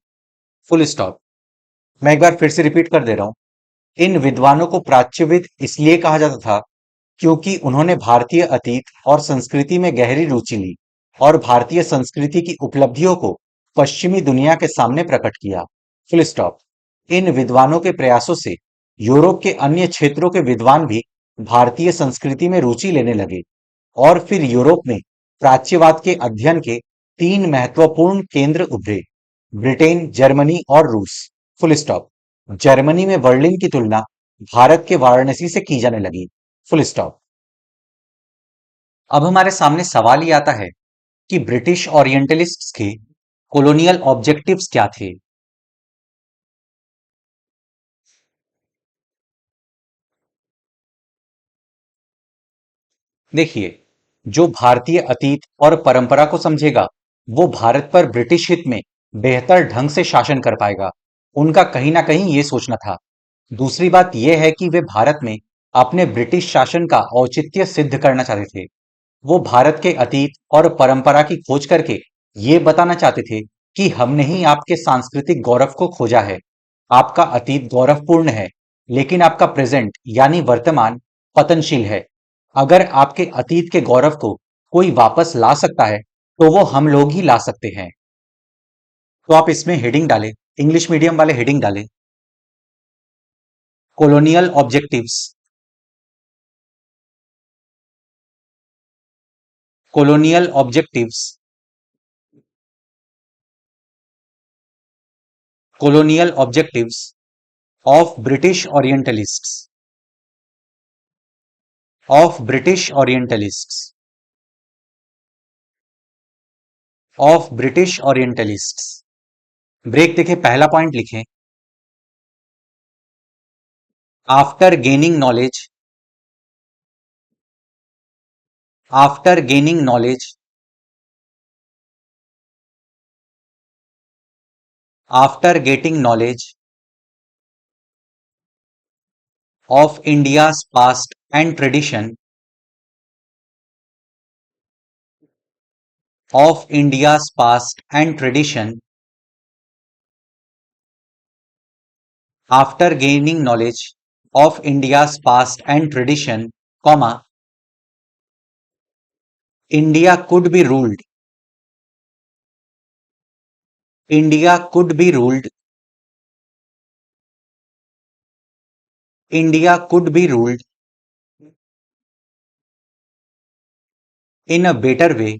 Full stop. मैं एक बार फिर से रिपीट कर दे रहा हूं। इन विद्वानों को प्राच्यविद इसलिए कहा जाता था क्योंकि उन्होंने भारतीय अतीत और संस्कृति में गहरी रुचि ली और भारतीय संस्कृति की उपलब्धियों को पश्चिमी दुनिया के सामने प्रकट किया। Full stop. इन विद्वानों के प्रयासों से यूरोप के अन्य क्षेत्रों के विद्वान भी भारतीय संस्कृति में रुचि लेने लगे और फिर यूरोप में प्राच्यवाद के अध्ययन के तीन महत्वपूर्ण केंद्र उभरे। ब्रिटेन, जर्मनी और रूस। Full stop. जर्मनी में बर्लिन की तुलना भारत के वाराणसी से की जाने लगी। Full stop. अब हमारे सामने सवाल ये आता है कि ब्रिटिश ओरिएंटलिस्ट्स के कॉलोनियल ऑब्जेक्टिव्स क्या थे। देखिए, जो भारतीय अतीत और परंपरा को समझेगा वो भारत पर ब्रिटिश हित में बेहतर ढंग से शासन कर पाएगा। उनका कहीं ना कहीं ये सोचना था। दूसरी बात यह है कि वे भारत में अपने ब्रिटिश शासन का औचित्य सिद्ध करना चाहते थे। वो भारत के अतीत और परंपरा की खोज करके ये बताना चाहते थे कि हमने ही आपके सांस्कृतिक गौरव को खोजा है। आपका अतीत गौरवपूर्ण है, लेकिन आपका प्रेजेंट यानी वर्तमान पतनशील है। अगर आपके अतीत के गौरव को कोई वापस ला सकता है तो वो हम लोग ही ला सकते हैं। तो आप इसमें हेडिंग डालें, इंग्लिश मीडियम वाले हेडिंग डालें, colonial objectives. Colonial objectives. Colonial objectives of British orientalists. Of British orientalists. Of British orientalists. Break देखे, पहला पॉइंट लिखें। After gaining knowledge after gaining knowledge after getting knowledge of India's past and tradition of India's past and tradition after gaining knowledge of India's past and tradition, comma, India could be ruled. India could be ruled. India could be ruled in a better way.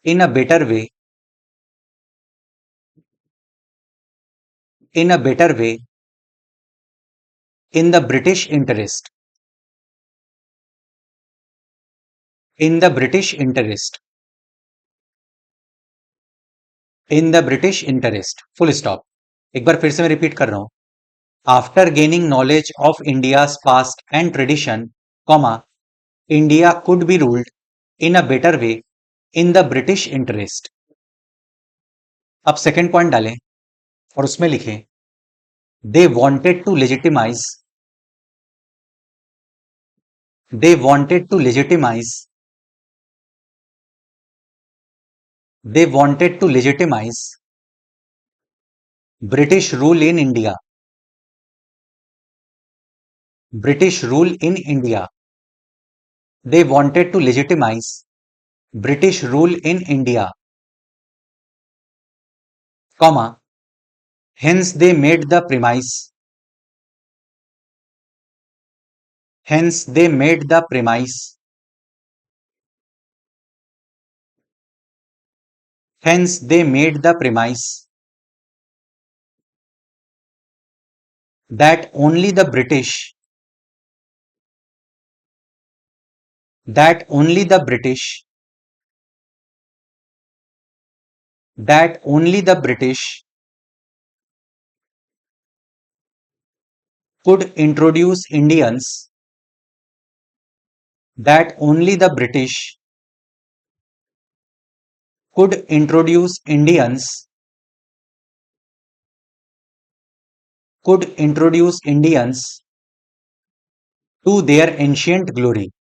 In a better way. In a better way. In the British interest. In the British interest. In the British interest. Full stop. एक बार फिर से मैं repeat कर रहा हूं। After gaining knowledge of India's past and tradition, comma, India could be ruled in a better way in the British interest. अब second point डालें और उसमें लिखें, they wanted to legitimize They wanted to legitimize. They wanted to legitimize British rule in India. British rule in India. They wanted to legitimize British rule in India, comma, hence they made the premise. Hence they made the premise. Hence they made the premise that only the British, that only the British, that only the British could introduce Indians, that only the British could introduce Indians, could introduce Indians to their ancient glory,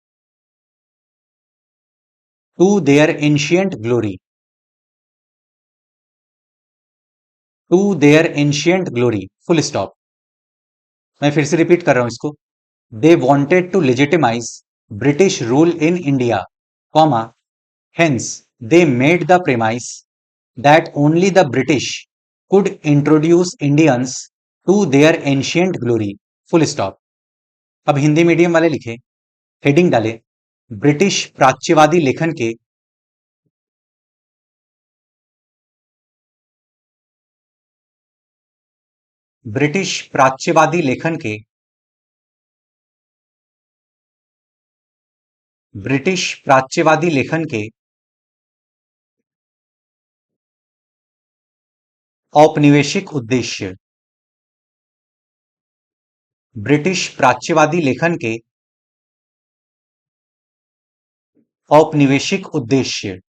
to their ancient glory, to their ancient glory, full stop. मैं फिर से repeat कर रहा हूं इसको. They wanted to legitimize British rule in India, comma, hence they made the premise that only the British could introduce Indians to their ancient glory, full stop. अब Hindi medium वाले लिखे, हेडिंग डाले, ब्रिटिश प्राच्यवादी लेखन के ब्रिटिश प्राच्यवादी लेखन के British प्राच्यवादी लेखन के औपनिवेशिक उद्देश्य, ब्रिटिश प्राच्यवादी लेखन के औपनिवेशिक उद्देश्य,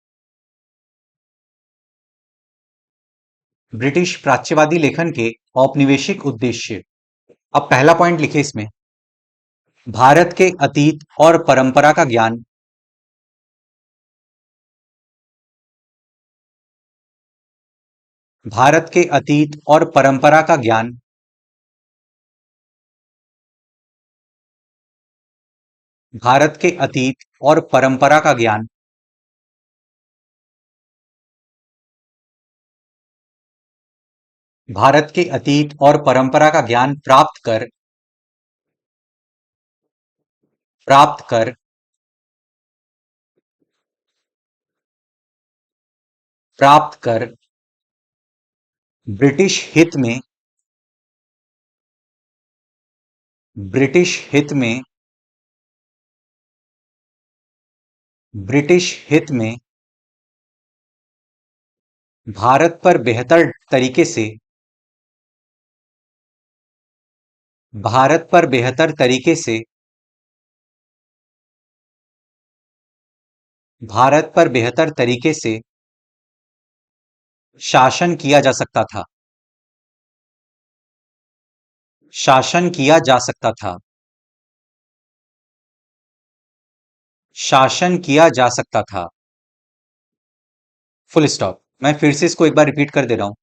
ब्रिटिश प्राच्यवादी लेखन के औपनिवेशिक उद्देश्य. अब पहला पॉइंट लिखे इसमें, भारत के अतीत और परंपरा का ज्ञान, भारत के अतीत और परंपरा का ज्ञान भारत के अतीत और परंपरा का ज्ञान भारत के अतीत और परंपरा का ज्ञान प्राप्त कर प्राप्त कर ब्रिटिश हित में ब्रिटिश हित में ब्रिटिश हित में भारत पर बेहतर तरीके से भारत पर बेहतर तरीके से भारत पर बेहतर तरीके से शासन किया जा सकता था शासन किया जा सकता था शासन किया जा सकता था फुल स्टॉप. मैं फिर से इसको एक बार रिपीट कर दे रहा हूं.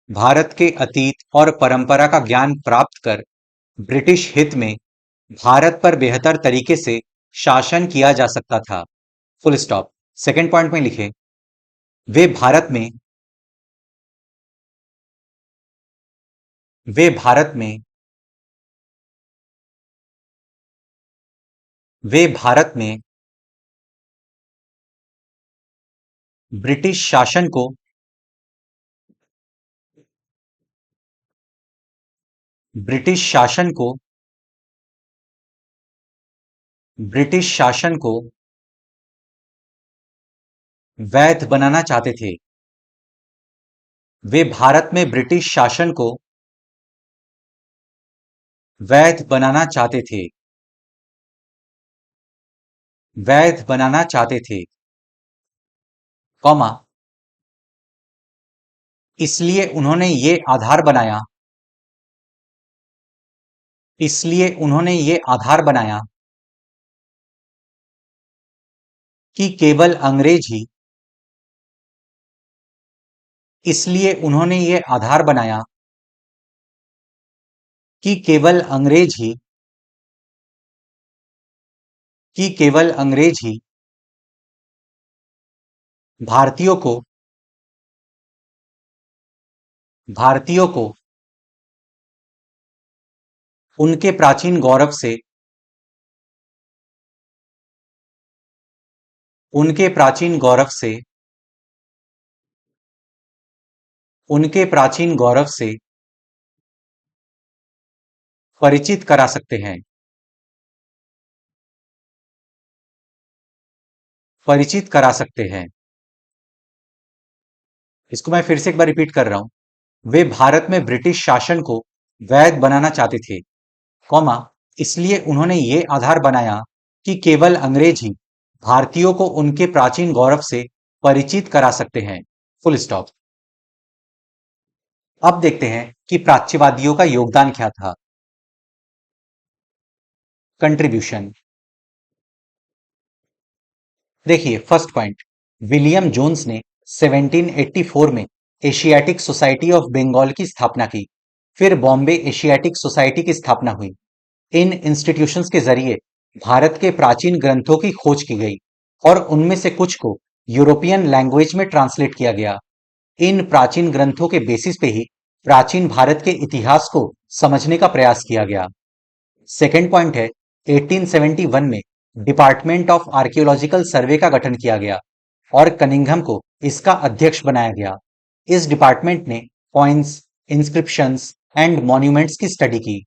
भारत के अतीत और परंपरा का ज्ञान प्राप्त कर ब्रिटिश हित में भारत पर बेहतर तरीके से शासन किया जा सकता था, फुल स्टॉप. सेकेंड पॉइंट में लिखे, वे भारत में वे भारत में वे भारत में ब्रिटिश शासन को ब्रिटिश शासन को ब्रिटिश शासन को वैध बनाना चाहते थे वे भारत में ब्रिटिश शासन को वैध बनाना चाहते थे वैध बनाना चाहते थे, कॉमा, इसलिए उन्होंने ये आधार बनाया इसलिए उन्होंने ये आधार बनाया कि केवल अंग्रेज ही, इसलिए उन्होंने ये आधार बनाया कि केवल अंग्रेज ही, कि केवल अंग्रेज ही भारतीयों को, भारतीयों को उनके प्राचीन गौरव से, उनके प्राचीन गौरव से, उनके प्राचीन गौरव से परिचित करा सकते हैं, परिचित करा सकते हैं। इसको मैं फिर से एक बार रिपीट कर रहा हूं। वे भारत में ब्रिटिश शासन को वैध बनाना चाहते थे, कॉमा, इसलिए उन्होंने ये आधार बनाया कि केवल अंग्रेज ही भारतीयों को उनके प्राचीन गौरव से परिचित करा सकते हैं, फुल स्टॉप। अब देखते हैं कि प्राच्यवादियों का योगदान क्या था। कंट्रीब्यूशन। देखिए फर्स्ट पॉइंट, विलियम जोन्स ने 1784 में एशियाटिक सोसाइटी ऑफ बंगाल की स्थापना की। फिर बॉम्बे एशियाटिक सोसाइटी की स्थापना हुई। इन इंस्टीट्यूशंस के जरिए भारत के प्राचीन ग्रंथों की खोज की गई और उनमें से कुछ को यूरोपियन लैंग्वेज में ट्रांसलेट किया गया। इन प्राचीन ग्रंथों के बेसिस पे ही प्राचीन भारत के इतिहास को समझने का प्रयास किया गया। सेकेंड पॉइंट है, 1871 में डिपार्टमेंट ऑफ आर्कियोलॉजिकल सर्वे का गठन किया गया और कनिंघम को इसका अध्यक्ष बनाया गया। इस डिपार्टमेंट ने कॉइन्स, इंस्क्रिप्शंस एंड मॉन्यूमेंट्स की स्टडी की।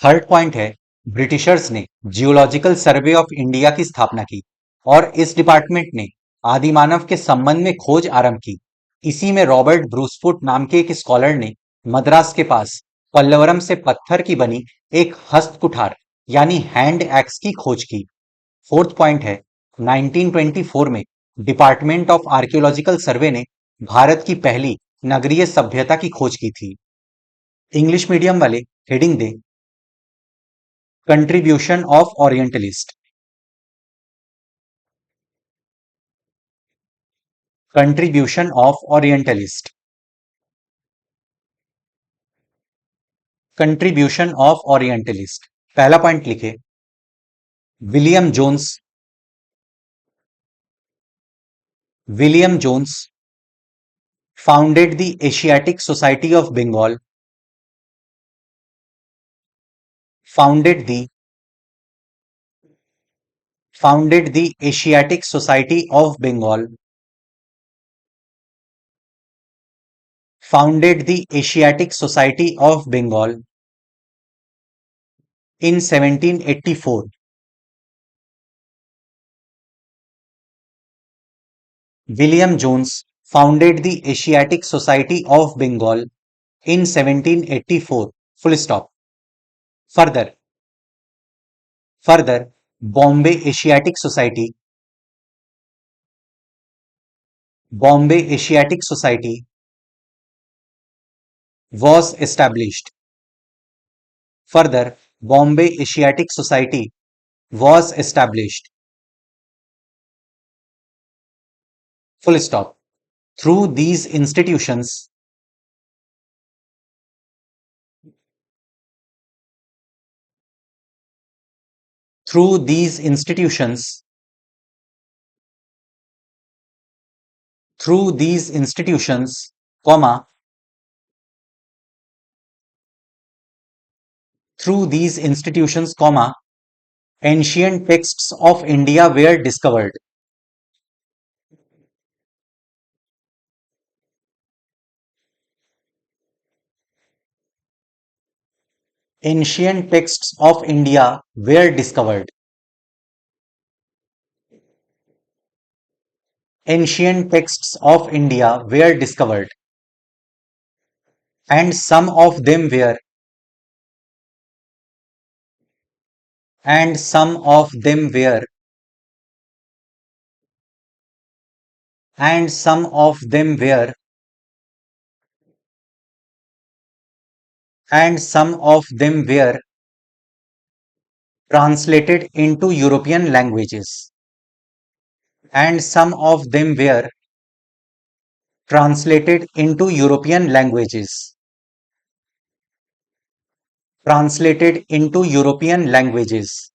थर्ड पॉइंट है, ब्रिटिशर्स ने जियोलॉजिकल सर्वे ऑफ इंडिया की स्थापना की और इस डिपार्टमेंट ने आदिमानव के संबंध में खोज आरंभ की। इसी में रॉबर्ट ब्रूसफुट नाम के एक स्कॉलर ने मद्रास के पास पल्लवरम से पत्थर की बनी एक हस्त कुठार यानी हैंड एक्स की खोज की। फोर्थ पॉइंट है, 1924 में डिपार्टमेंट ऑफ आर्कियोलॉजिकल सर्वे ने भारत की पहली नगरीय सभ्यता की खोज की थी। इंग्लिश मीडियम वाले हेडिंग दे, contribution of orientalist. Contribution of orientalist. Contribution of orientalist. पहला पॉइंट लिखे, William Jones, William Jones founded the Asiatic Society of Bengal, founded the founded the Asiatic Society of Bengal, founded the Asiatic Society of Bengal in 1784. William Jones founded the Asiatic Society of Bengal in 1784. Full stop. Further, further, Bombay Asiatic Society, Bombay Asiatic Society was established. Further, Bombay Asiatic Society was established. Full stop. Through these institutions, through these institutions, through these institutions, comma, through these institutions, comma, ancient texts of India were discovered. Ancient texts of India were discovered. Ancient texts of India were discovered, and some of them were, and some of them were, and some of them were, and some of them were translated into European languages. and some of them were translated into European languages. Translated into European languages.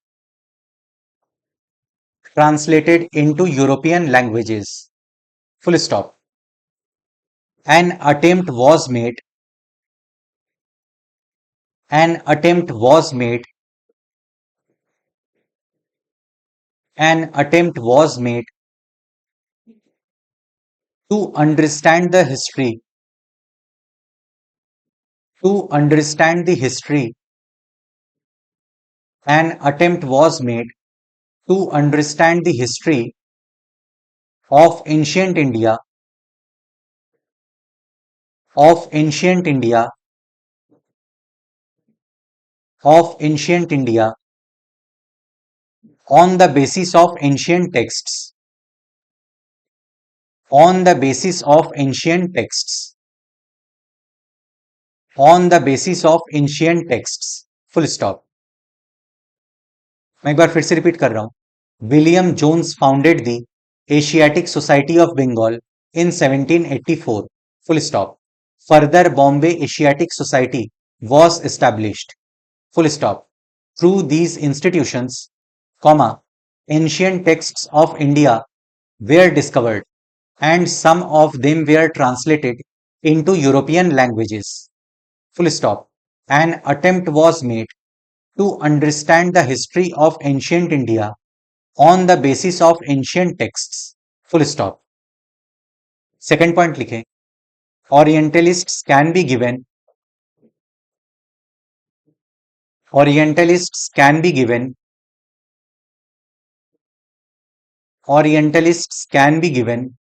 Translated into European languages. Full stop. An attempt was made. An attempt was made. An attempt was made to understand the history. To understand the history. An attempt was made to understand the history of ancient India. Of ancient India. Of ancient India on the basis of ancient texts. On the basis of ancient texts. On the basis of ancient texts. Full stop. मैं एक बार फिर से repeat कर रहा हूं. William Jones founded the Asiatic Society of Bengal in 1784. Full stop. Further, Bombay Asiatic Society was established. Full stop. Through these institutions, comma, ancient texts of India were discovered, and some of them were translated into European languages. Full stop. An attempt was made to understand the history of ancient India on the basis of ancient texts. Full stop. Second point लिखें. Orientalists can be given. Orientalists can be given. Orientalists can be given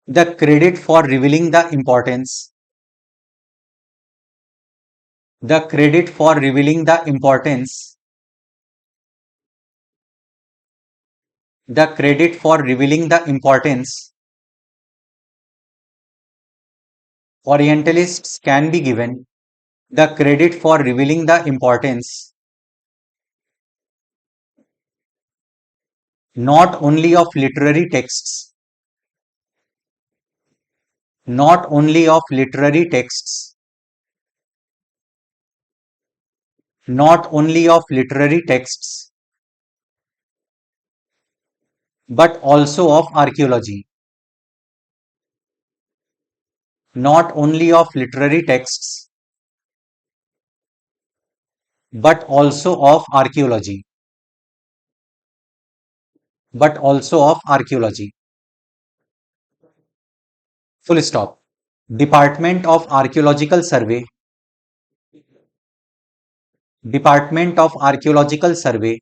the credit for revealing the importance. The credit for revealing the importance. The credit for revealing the importance. Orientalists can be given the credit for revealing the importance not only of literary texts, not only of literary texts, not only of literary texts, but also of archaeology. Not only of literary texts, but also of archaeology. But also of archaeology. Full stop. Department of Archaeological Survey. Department of Archaeological Survey.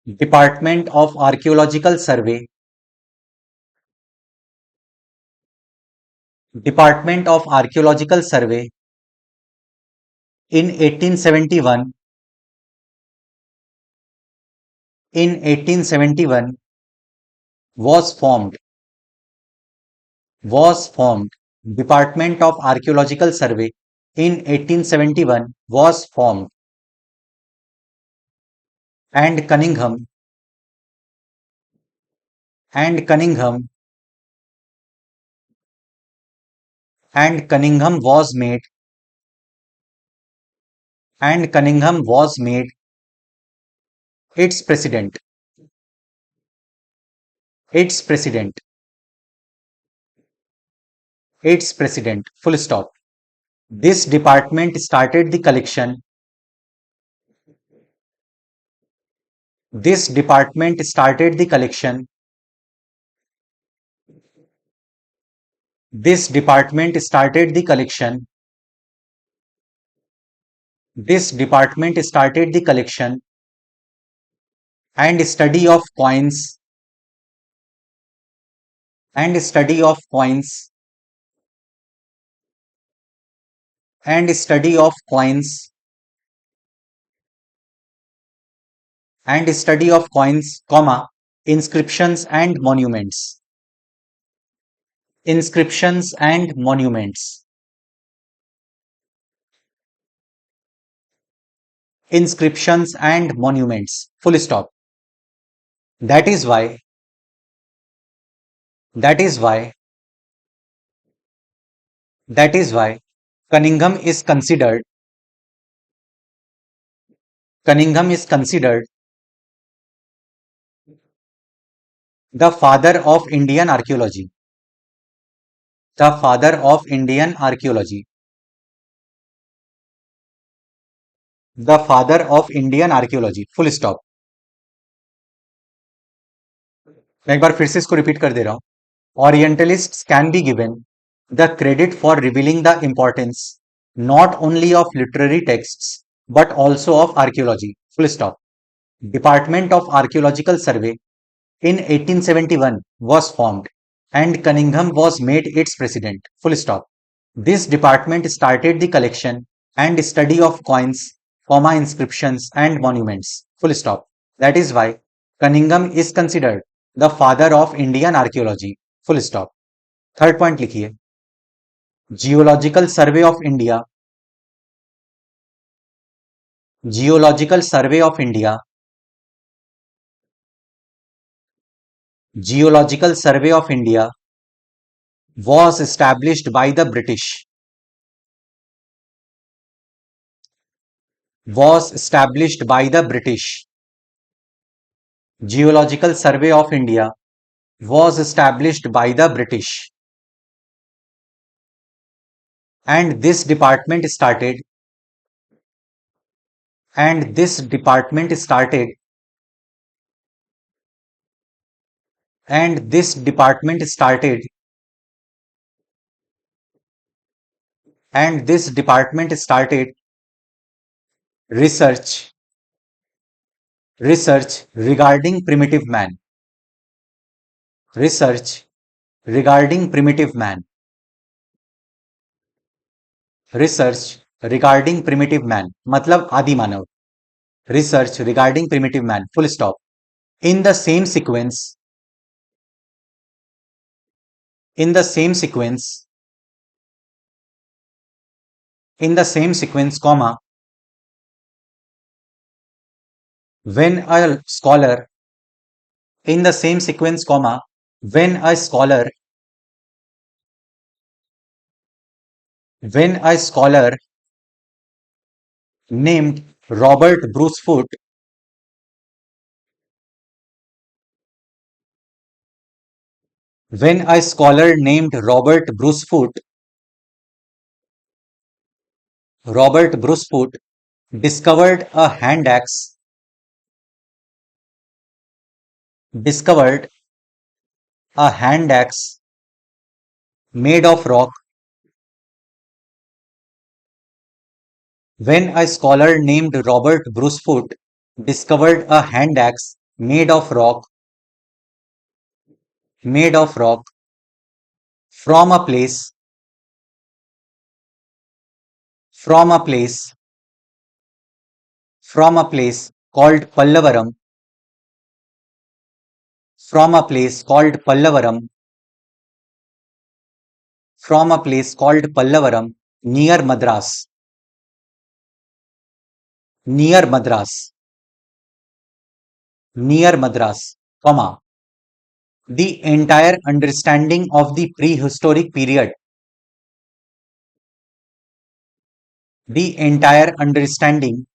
Department of Archaeological Survey. Department of Archaeological Survey in 1871. In 1871 was formed. Was formed. Department of Archaeological Survey in 1871 was formed. And Cunningham. And Cunningham. And Cunningham was made. And Cunningham was made its president. Its president. Its president. Full stop. This department started the collection. This department started the collection. This department started the collection. This department started the collection and study of coins. And study of coins. And study of coins. And study of coins, comma, inscriptions and monuments. Inscriptions and monuments. inscriptions and monuments. Full stop. That is why, that is why, that is why Cunningham is considered, Cunningham is considered the father of Indian archaeology. The father of Indian archaeology. The father of Indian archaeology. Full stop. मैं एक बार फिर से इसको repeat कर दे रहा हूं. Orientalists can be given the credit for revealing the importance not only of literary texts but also of archaeology. Full stop. Department of Archaeological Survey in 1871 was formed and Cunningham was made its president. Full stop. This department started the collection and study of coins, inscriptions and monuments. Full stop. That is why Cunningham is considered the father of Indian archaeology. Full stop. Third point लिखिए. Geological survey of India. Geological survey of India. Geological survey of India was established by the British. Was established by the British. Geological Survey of India was established by the British. And this department started and this department started and this department started and this department started research regarding primitive man. Research regarding primitive man. Research regarding primitive man मतलब आदि मानव. Research regarding primitive man. Full stop. In the same sequence, in the same sequence, in the same sequence, comma, when a scholar, in the same sequence, comma, when a scholar, when a scholar named Robert Bruce Foote, when a scholar named Robert Bruce Foote, Robert Bruce Foote discovered a hand axe, discovered a hand axe made of rock. When a scholar named Robert Bruce Foote discovered a hand axe made of rock from a place from a place from a place called Pallavaram from a place called Pallavaram from a place called Pallavaram near Madras near Madras near Madras, comma, the entire understanding of the prehistoric period, the entire understanding,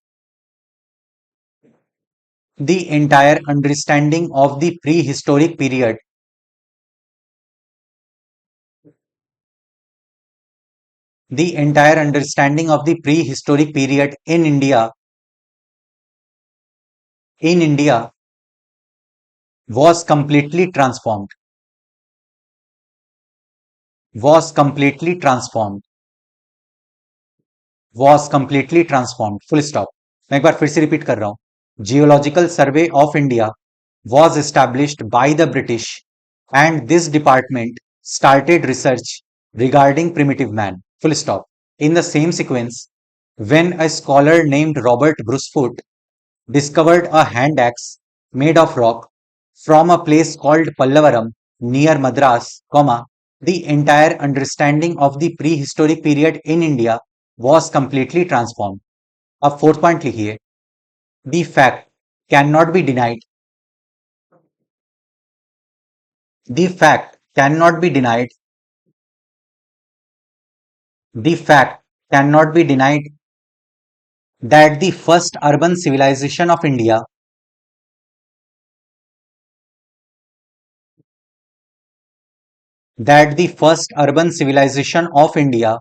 the entire understanding of the prehistoric period, the entire understanding of the prehistoric period in India was completely transformed, was completely transformed, was completely transformed. Full stop. मैं एक बार फिर से repeat कर रहा हूं. Geological survey of India was established by the British and this department started research regarding primitive man. Full stop. In the same sequence, when a scholar named Robert Bruce Foote discovered a hand axe made of rock from a place called Pallavaram near Madras, comma, the entire understanding of the prehistoric period in India was completely transformed. अब fourth point लिखिए. The fact cannot be denied. The fact cannot be denied. The fact cannot be denied that the first urban civilization of India that the first urban civilization of India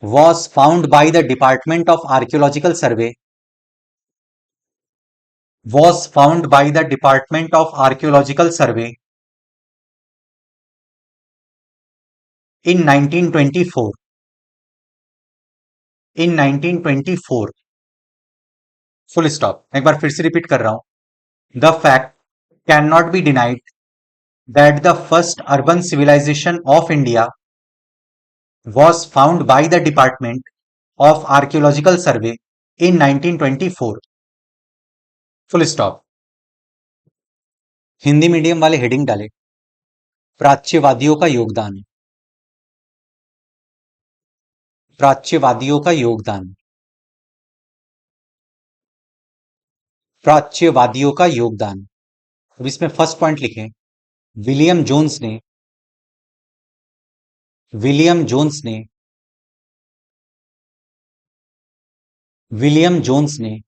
was found by the Department of Archaeological Survey was found by the Department of Archaeological Survey in 1924. In 1924. Full stop. एक बार फिर से repeat कर रहा हूं. The fact can not be denied that the first urban civilisation of India was found by the Department of Archaeological Survey in 1924. Full stop. Hindi medium वाले heading डाले. प्राच्यवादियों का योगदान. प्राच्यवादियों का योगदान. प्राच्यवादियों का योगदान. अब इसमें फर्स्ट पॉइंट लिखें. विलियम जोन्स ने विलियम जोन्स ने विलियम जोन्स ने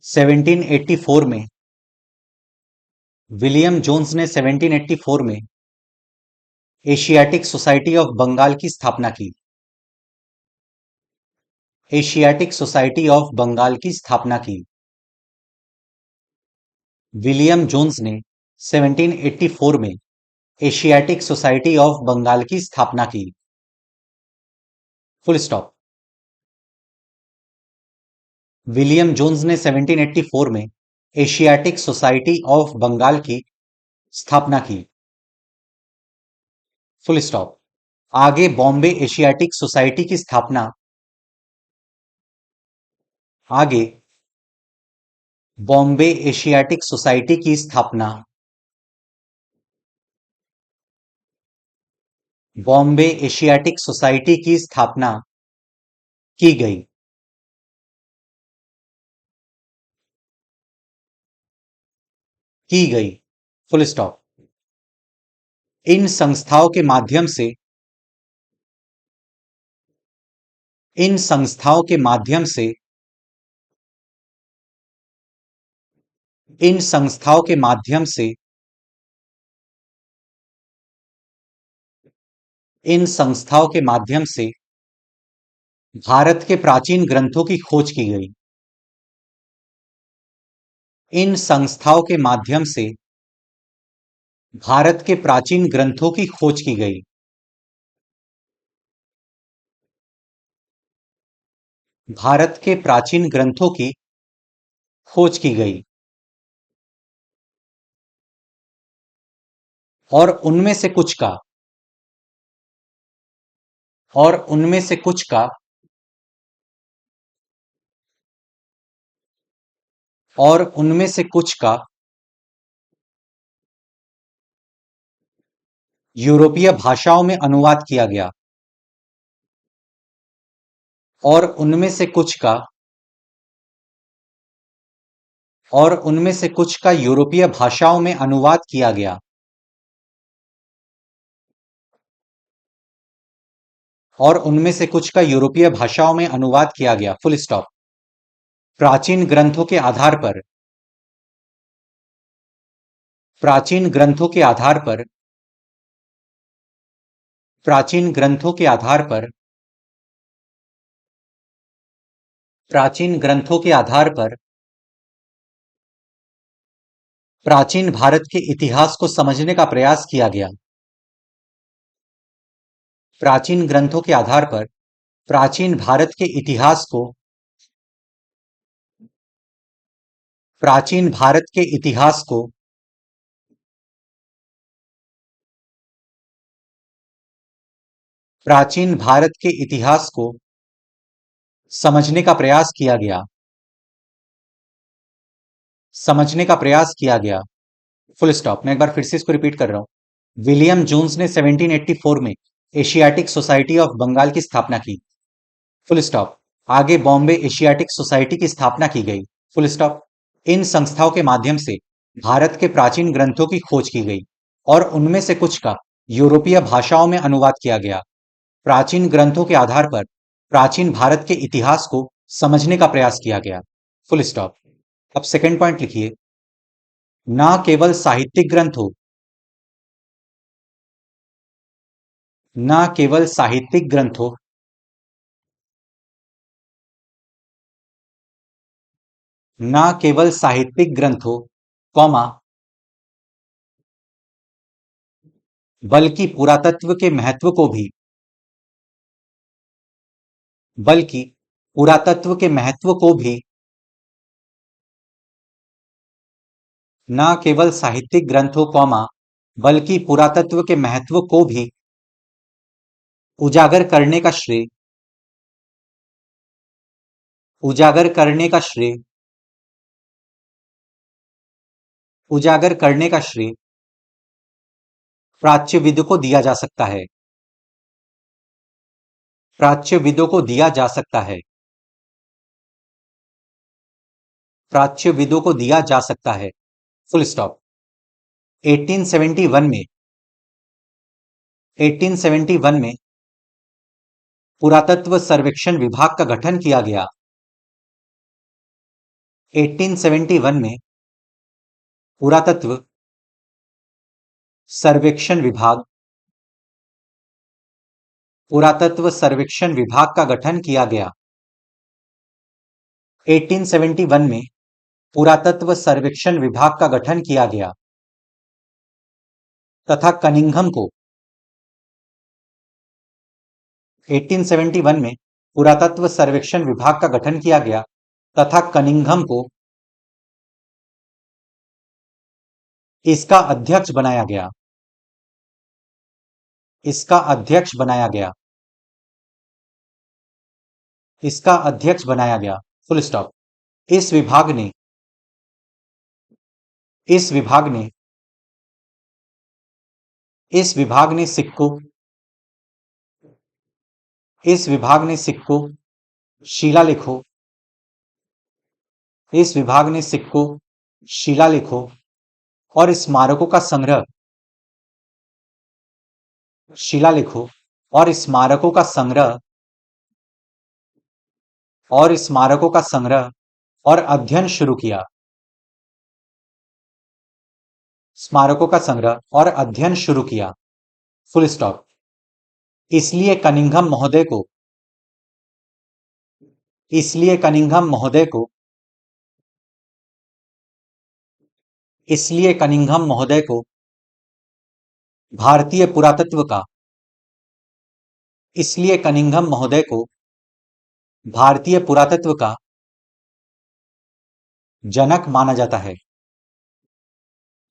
1784 में विलियम जोन्स ने 1784 में एशियाटिक सोसाइटी ऑफ बंगाल की स्थापना की. एशियाटिक सोसाइटी ऑफ बंगाल की स्थापना की. विलियम जोन्स ने 1784 में एशियाटिक सोसाइटी ऑफ बंगाल की स्थापना की. Full stop. विलियम जोन्स ने 1784 में एशियाटिक सोसाइटी ऑफ बंगाल की स्थापना की. Full stop. आगे बॉम्बे एशियाटिक सोसाइटी की स्थापना आगे बॉम्बे एशियाटिक सोसाइटी की स्थापना बॉम्बे एशियाटिक सोसाइटी की स्थापना की गई. की गई. Full stop. इन संस्थाओं के माध्यम से इन संस्थाओं के माध्यम से इन संस्थाओं के माध्यम से इन संस्थाओं के माध्यम से भारत के प्राचीन ग्रंथों की खोज की गई. इन संस्थाओं के माध्यम से भारत के प्राचीन ग्रंथों की खोज की गई. भारत के प्राचीन ग्रंथों की खोज की गई. और उनमें से कुछ का और उनमें से कुछ का और उनमें से कुछ का यूरोपीय भाषाओं में अनुवाद किया गया. और उनमें से कुछ का और उनमें से कुछ का यूरोपीय भाषाओं में अनुवाद किया गया. और उनमें से कुछ का यूरोपीय भाषाओं में अनुवाद किया गया. Full stop. प्राचीन ग्रंथों के आधार पर प्राचीन ग्रंथों के आधार पर प्राचीन ग्रंथों के आधार पर प्राचीन ग्रंथों के आधार पर प्राचीन भारत के इतिहास को समझने का प्रयास किया गया. प्राचीन ग्रंथों के आधार पर प्राचीन भारत के इतिहास को प्राचीन भारत के इतिहास को प्राचीन भारत के इतिहास को समझने का प्रयास किया गया. समझने का प्रयास किया गया. Full stop. मैं एक बार फिर से इसको रिपीट कर रहा हूं. विलियम जोन्स ने 1784 में एशियाटिक सोसाइटी ऑफ बंगाल की स्थापना की. Full stop. आगे बॉम्बे एशियाटिक सोसाइटी की स्थापना की गई। Full stop. इन संस्थाओं के माध्यम से भारत के प्राचीन ग्रंथों की खोज की गई और उनमें से कुछ का यूरोपीय भाषाओं में अनुवाद किया गया। प्राचीन ग्रंथों के आधार पर प्राचीन भारत के इतिहास को समझने का प्रयास किया गया। Full stop. अब सेकंड पॉइंट लिखिए। ना केवल साहित्यिक ग्रंथ हो, ना केवल साहित्यिक ग्रंथ हो, ना केवल साहित्यिक ग्रंथ हो, कॉमा, बल्कि पुरातत्व के महत्व को भी, बल्कि पुरातत्व के महत्व को भी, ना केवल साहित्यिक ग्रंथ हो, कॉमा, बल्कि पुरातत्व के महत्व को भी उजागर करने का श्रेय, उजागर करने का श्रेय, उजागर करने का श्रेय प्राच्यविदों को दिया जा सकता है। प्राच्यविदों को दिया जा सकता है। प्राच्यविदों को दिया जा सकता है। Full stop. 1871 में 1871 में पुरातत्व सर्वेक्षण विभाग का गठन किया गया। 1871 में पुरातत्व सर्वेक्षण विभाग पुरातत्व सर्वेक्षण विभाग का गठन किया गया। 1871 में पुरातत्व सर्वेक्षण विभाग का गठन किया गया तथा कनिंघम को 1871 में पुरातत्व सर्वेक्षण विभाग का गठन किया गया तथा कनिंघम को इसका अध्यक्ष बनाया गया। इसका अध्यक्ष बनाया गया। इसका अध्यक्ष बनाया गया। Full stop. इस विभाग ने इस विभाग ने इस विभाग ने सिक्कों इस विभाग ने सिक्कों शिलालेखों इस विभाग ने सिक्कों शिलालेखों और स्मारकों का संग्रह शिलालेखों और स्मारकों का संग्रह और स्मारकों का संग्रह और अध्ययन शुरू किया। स्मारकों का संग्रह और अध्ययन शुरू किया। Full stop. इसलिए कनिंघम महोदय को इसलिए कनिंघम महोदय को इसलिए कनिंघम महोदय को भारतीय पुरातत्व का इसलिए कनिंघम महोदय को भारतीय पुरातत्व का जनक माना जाता है।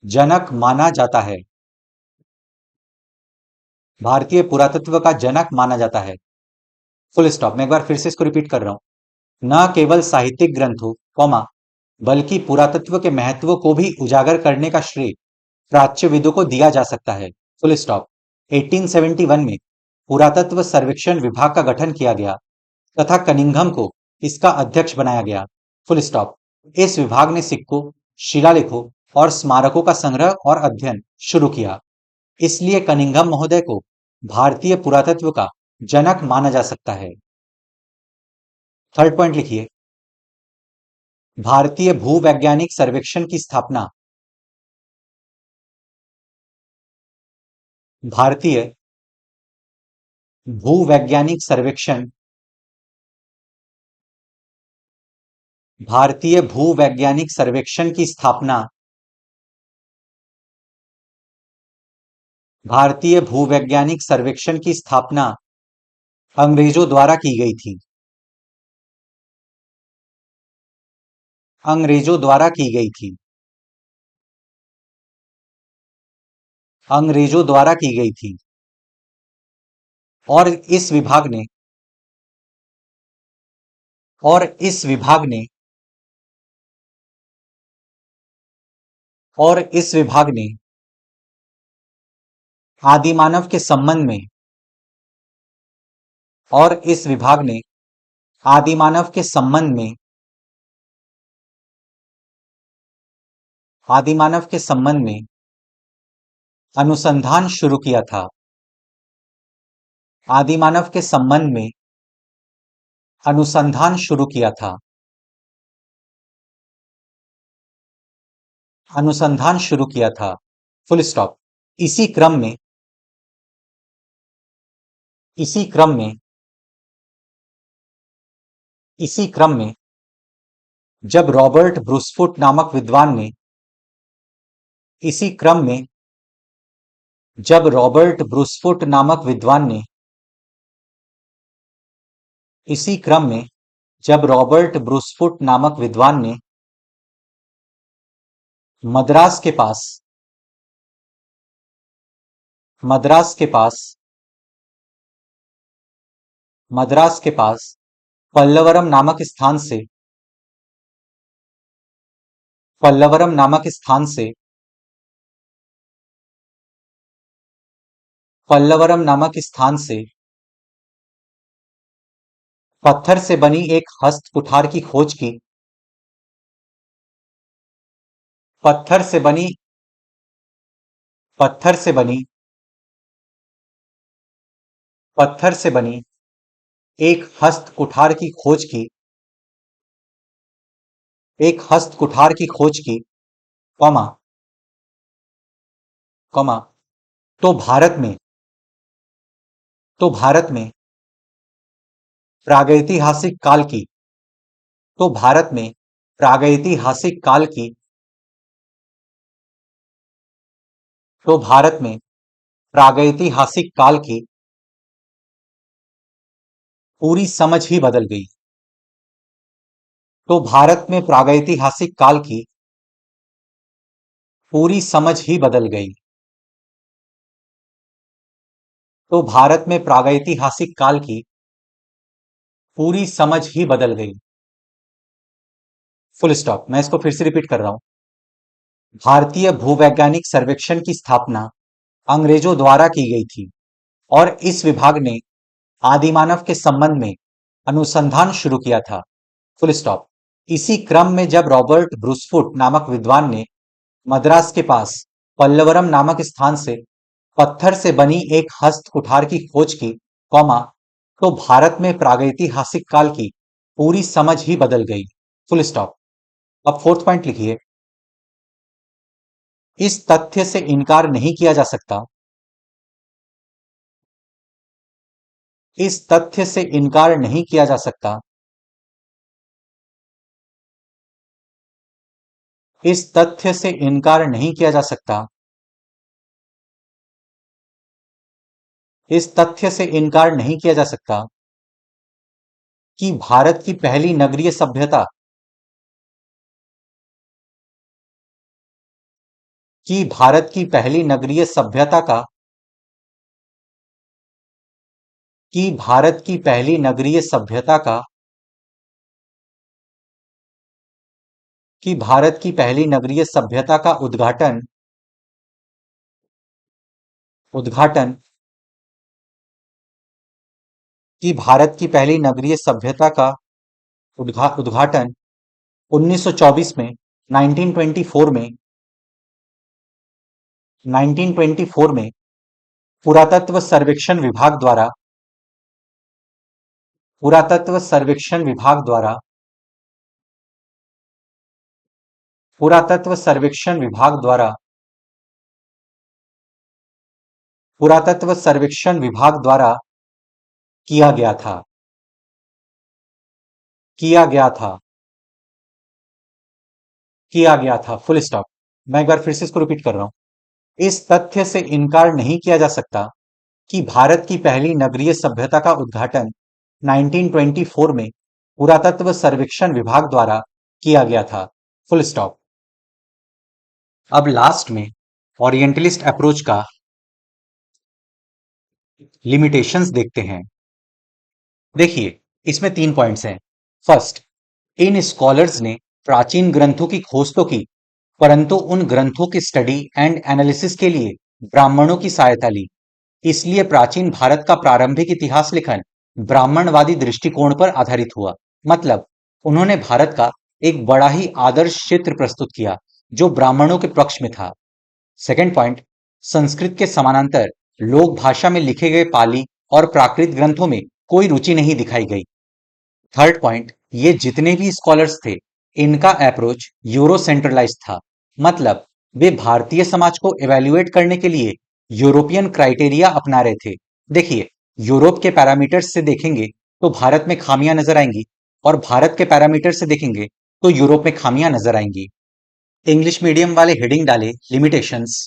जनक माना जाता है। भारतीय पुरातत्व का जनक माना जाता है। Full stop. मैं एक बार फिर से इसको रिपीट कर रहा हूं। न केवल साहित्यिक ग्रंथ हो, कॉमा, बल्कि पुरातत्व के महत्व को भी उजागर करने का श्रेय प्राच्यविदों को दिया जा सकता है। Full stop. 1871 में पुरातत्व सर्वेक्षण विभाग का गठन किया गया तथा कनिंघम को इसका अध्यक्ष बनाया गया। Full stop. इस विभाग ने सिक्कों शिलालेखों और स्मारकों का संग्रह और अध्ययन शुरू किया। इसलिए कनिंघम महोदय को भारतीय पुरातत्व का जनक माना जा सकता है। थर्ड पॉइंट लिखिए। भारतीय भूवैज्ञानिक सर्वेक्षण की स्थापना भारतीय भूवैज्ञानिक सर्वेक्षण भारतीय भूवैज्ञानिक सर्वेक्षण की स्थापना भारतीय भूवैज्ञानिक सर्वेक्षण की स्थापना अंग्रेजों द्वारा की गई थी। अंग्रेजों द्वारा की गई थी। अंग्रेजों द्वारा की गई थी। और इस विभाग ने और इस विभाग ने और इस विभाग ने आदिमानव के संबंध में और इस विभाग ने आदिमानव के संबंध में आदिमानव के संबंध में अनुसंधान शुरू किया था। आदिमानव के संबंध में अनुसंधान शुरू किया था। अनुसंधान शुरू किया था। Full stop. इसी क्रम में इसी क्रम में इसी क्रम में जब रॉबर्ट ब्रूसफुट नामक विद्वान ने इसी क्रम में जब रॉबर्ट ब्रूसफुट नामक विद्वान ने इसी क्रम में जब रॉबर्ट ब्रूसफुट नामक विद्वान ने मद्रास के पास मद्रास के पास मद्रास के पास पल्लवरम नामक स्थान से पल्लवरम नामक स्थान से पल्लवरम नामक स्थान से पत्थर से बनी एक हस्त कुठार की खोज की। पत्थर से बनी पत्थर से बनी पत्थर से बनी एक हस्त कुठार की खोज की। एक हस्त कुठार की खोज की, कॉमा कॉमा तो भारत में प्रागैतिहासिक काल की तो भारत में प्रागैतिहासिक काल की तो भारत में प्रागैतिहासिक काल की पूरी समझ ही बदल गई। तो भारत में प्रागैतिहासिक काल की पूरी समझ ही बदल गई। तो भारत में प्रागैतिहासिक काल की पूरी समझ ही बदल गई। Full stop. मैं इसको फिर से रिपीट कर रहा हूं। भारतीय भूवैज्ञानिक सर्वेक्षण की स्थापना अंग्रेजों द्वारा की गई थी और इस विभाग ने आदिमानव के संबंध में अनुसंधान शुरू किया था। Full stop. इसी क्रम में जब रॉबर्ट ब्रूसफुट नामक विद्वान ने मद्रास के पास पल्लवरम नामक स्थान से पत्थर से बनी एक हस्त कुठार की खोज की, कॉमा तो भारत में प्रागैतिहासिक काल की पूरी समझ ही बदल गई। Full stop. अब फोर्थ पॉइंट लिखिए। इस तथ्य से इनकार नहीं किया जा सकता इस तथ्य से इनकार नहीं किया जा सकता इस तथ्य से इनकार नहीं किया जा सकता इस तथ्य से इनकार नहीं किया जा सकता कि भारत की पहली नगरीय सभ्यता कि भारत की पहली नगरीय सभ्यता का कि भारत की पहली नगरीय सभ्यता का कि भारत की पहली नगरीय सभ्यता का उद्घाटन उद्घाटन कि भारत की पहली नगरीय सभ्यता का उद्घाटन 1924 में 1924 में 1924 में पुरातत्व सर्वेक्षण विभाग द्वारा पुरातत्व सर्वेक्षण विभाग द्वारा पुरातत्व सर्वेक्षण विभाग द्वारा पुरातत्व सर्वेक्षण विभाग द्वारा किया गया था किया गया था किया गया था। Full stop. मैं एक बार फिर से इसको रिपीट कर रहा हूं। इस तथ्य से इनकार नहीं किया जा सकता कि भारत की पहली नगरीय सभ्यता का उद्घाटन 1924 में पुरातत्व सर्वेक्षण विभाग द्वारा किया गया था। Full stop. अब लास्ट में ओरिएंटलिस्ट अप्रोच का लिमिटेशंस देखते हैं। देखिए, इसमें 3 पॉइंट्स हैं। फर्स्ट, इन स्कॉलर्स ने प्राचीन ग्रंथों की खोज तो की, परंतु उन ग्रंथों की स्टडी एंड एनालिसिस के लिए ब्राह्मणों की सहायता ली। इसलिए प्राचीन भारत का प्रारंभिक इतिहास लेखन ब्राह्मणवादी दृष्टिकोण पर आधारित हुआ। मतलब उन्होंने भारत का एक बड़ा ही आदर्श चित्र प्रस्तुत किया जो ब्राह्मणों के पक्ष में था। सेकंड पॉइंट, संस्कृत के समानांतर लोक भाषा में लिखे गए पाली और प्राकृत ग्रंथों में कोई रुचि नहीं दिखाई गई। थर्ड पॉइंट, ये जितने भी स्कॉलर्स थे इनका अप्रोच यूरो सेंट्रलाइज था। मतलब वे भारतीय समाज को एवेल्युएट करने के लिए यूरोपियन क्राइटेरिया अपना रहे थे। देखिए, यूरोप के पैरामीटर्स से देखेंगे तो भारत में खामियां नजर आएंगी और भारत के पैरामीटर से देखेंगे तो यूरोप में खामियां नजर आएंगी। इंग्लिश मीडियम वाले हेडिंग डाले लिमिटेशंस।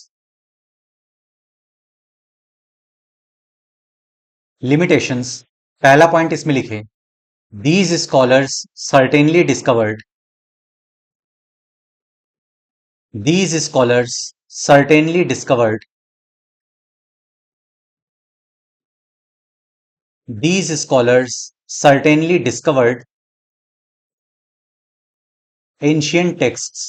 लिमिटेशंस, पहला पॉइंट इसमें लिखे, these scholars certainly discovered, these scholars certainly discovered, these scholars certainly discovered ancient texts,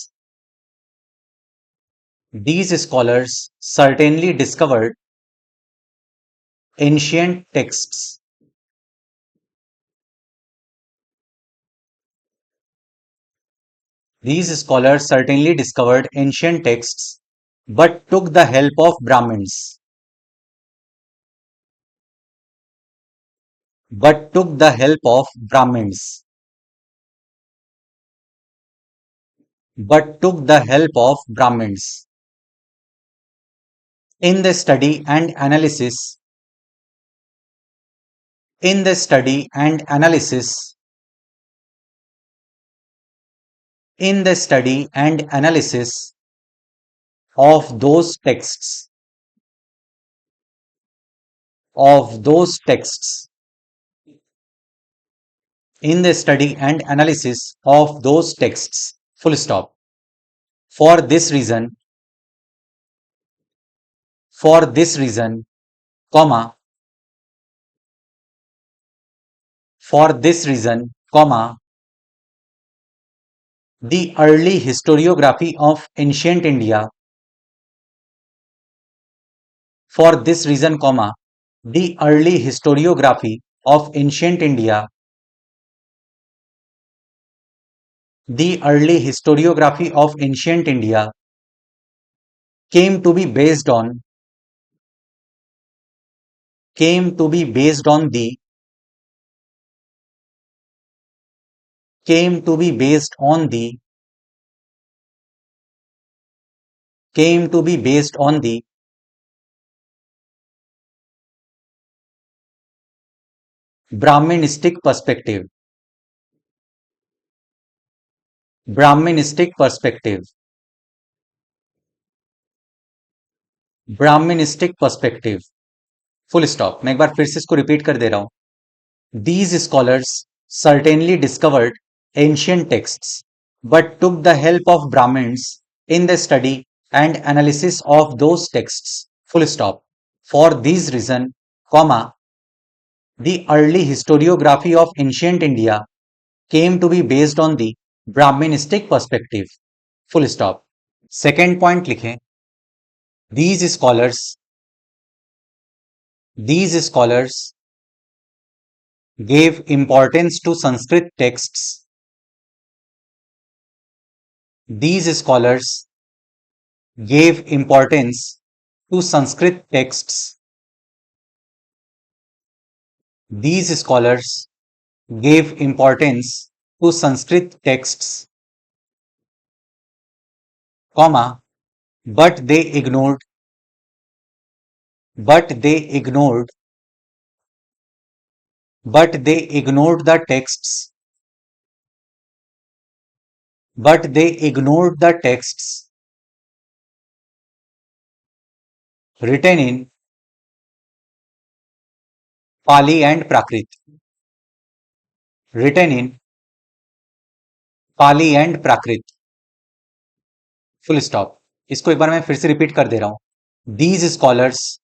these scholars certainly discovered ancient texts, these scholars certainly discovered ancient texts but took the help of Brahmins, but took the help of Brahmins, but took the help of Brahmins in the study and analysis, in the study and analysis, in the study and analysis of those texts, of those texts, in the study and analysis of those texts, full stop. For this reason, for this reason, comma, for this reason, comma, the early historiography of ancient India, for this reason, comma, the early historiography of ancient India, the early historiography of ancient India came to be based on, came to be based on the, came to be based on the, came to be based on the Brahministic perspective, Brahministic perspective, Brahministic perspective, full stop. मैं एक बार फिर से इसको repeat कर दे रहा हूं। These scholars certainly discovered ancient texts but took the help of Brahmins in the study and analysis of those texts, full stop. For these reason, comma, the early historiography of ancient India came to be based on the Brahministic perspective, full stop. Second point लिखें, these scholars gave importance to Sanskrit texts. These scholars gave importance to Sanskrit texts. These scholars gave importance to Sanskrit texts, comma, but they ignored, but they ignored, but they ignored the texts, but they ignored the texts written in Pali and Prakrit, written in Pali and Prakrit, full stop. इसको एक बार मैं फिर से repeat कर दे रहा हूं। These scholars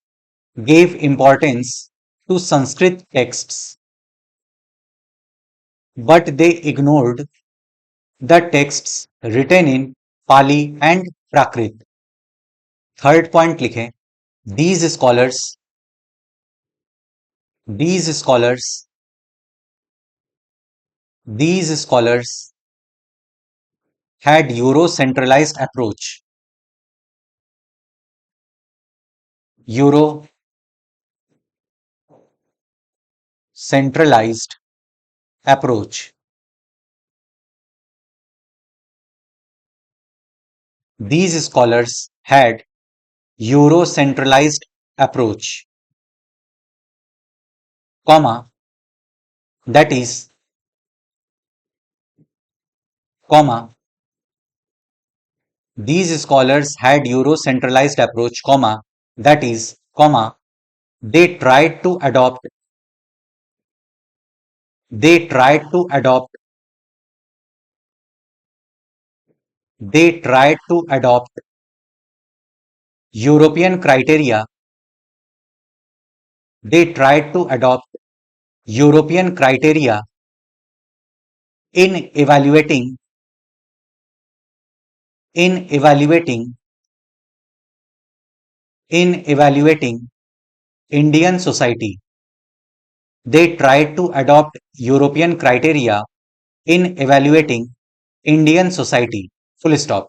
gave importance to Sanskrit texts, but they ignored the texts written in Pali and Prakrit. Third point लिखें, these scholars These scholars had Euro-centralized approach. Euro-centralized approach. These scholars had Euro-centralized approach, comma, that is, comma, these scholars had Euro-centralized approach, comma, that is, comma, they tried to adopt, they tried to adopt, they tried to adopt European criteria, they tried to adopt European criteria in evaluating, in evaluating, in evaluating Indian society. They tried to adopt European criteria in evaluating Indian society. Full stop.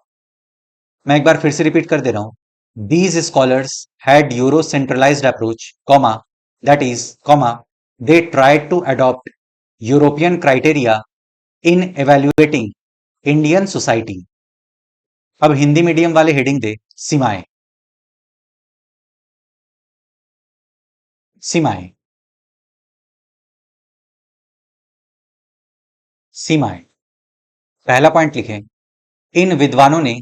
मैं एक बार फिर से repeat कर दे रहा हूं. These scholars had Euro-centralized approach, comma, that is, comma, they tried to adopt European criteria in evaluating Indian society. अब Hindi medium वाले हेडिंग दे सीमाएं. सीमाएं, सीमाएं. पहला पॉइंट लिखें. इन विद्वानों ने,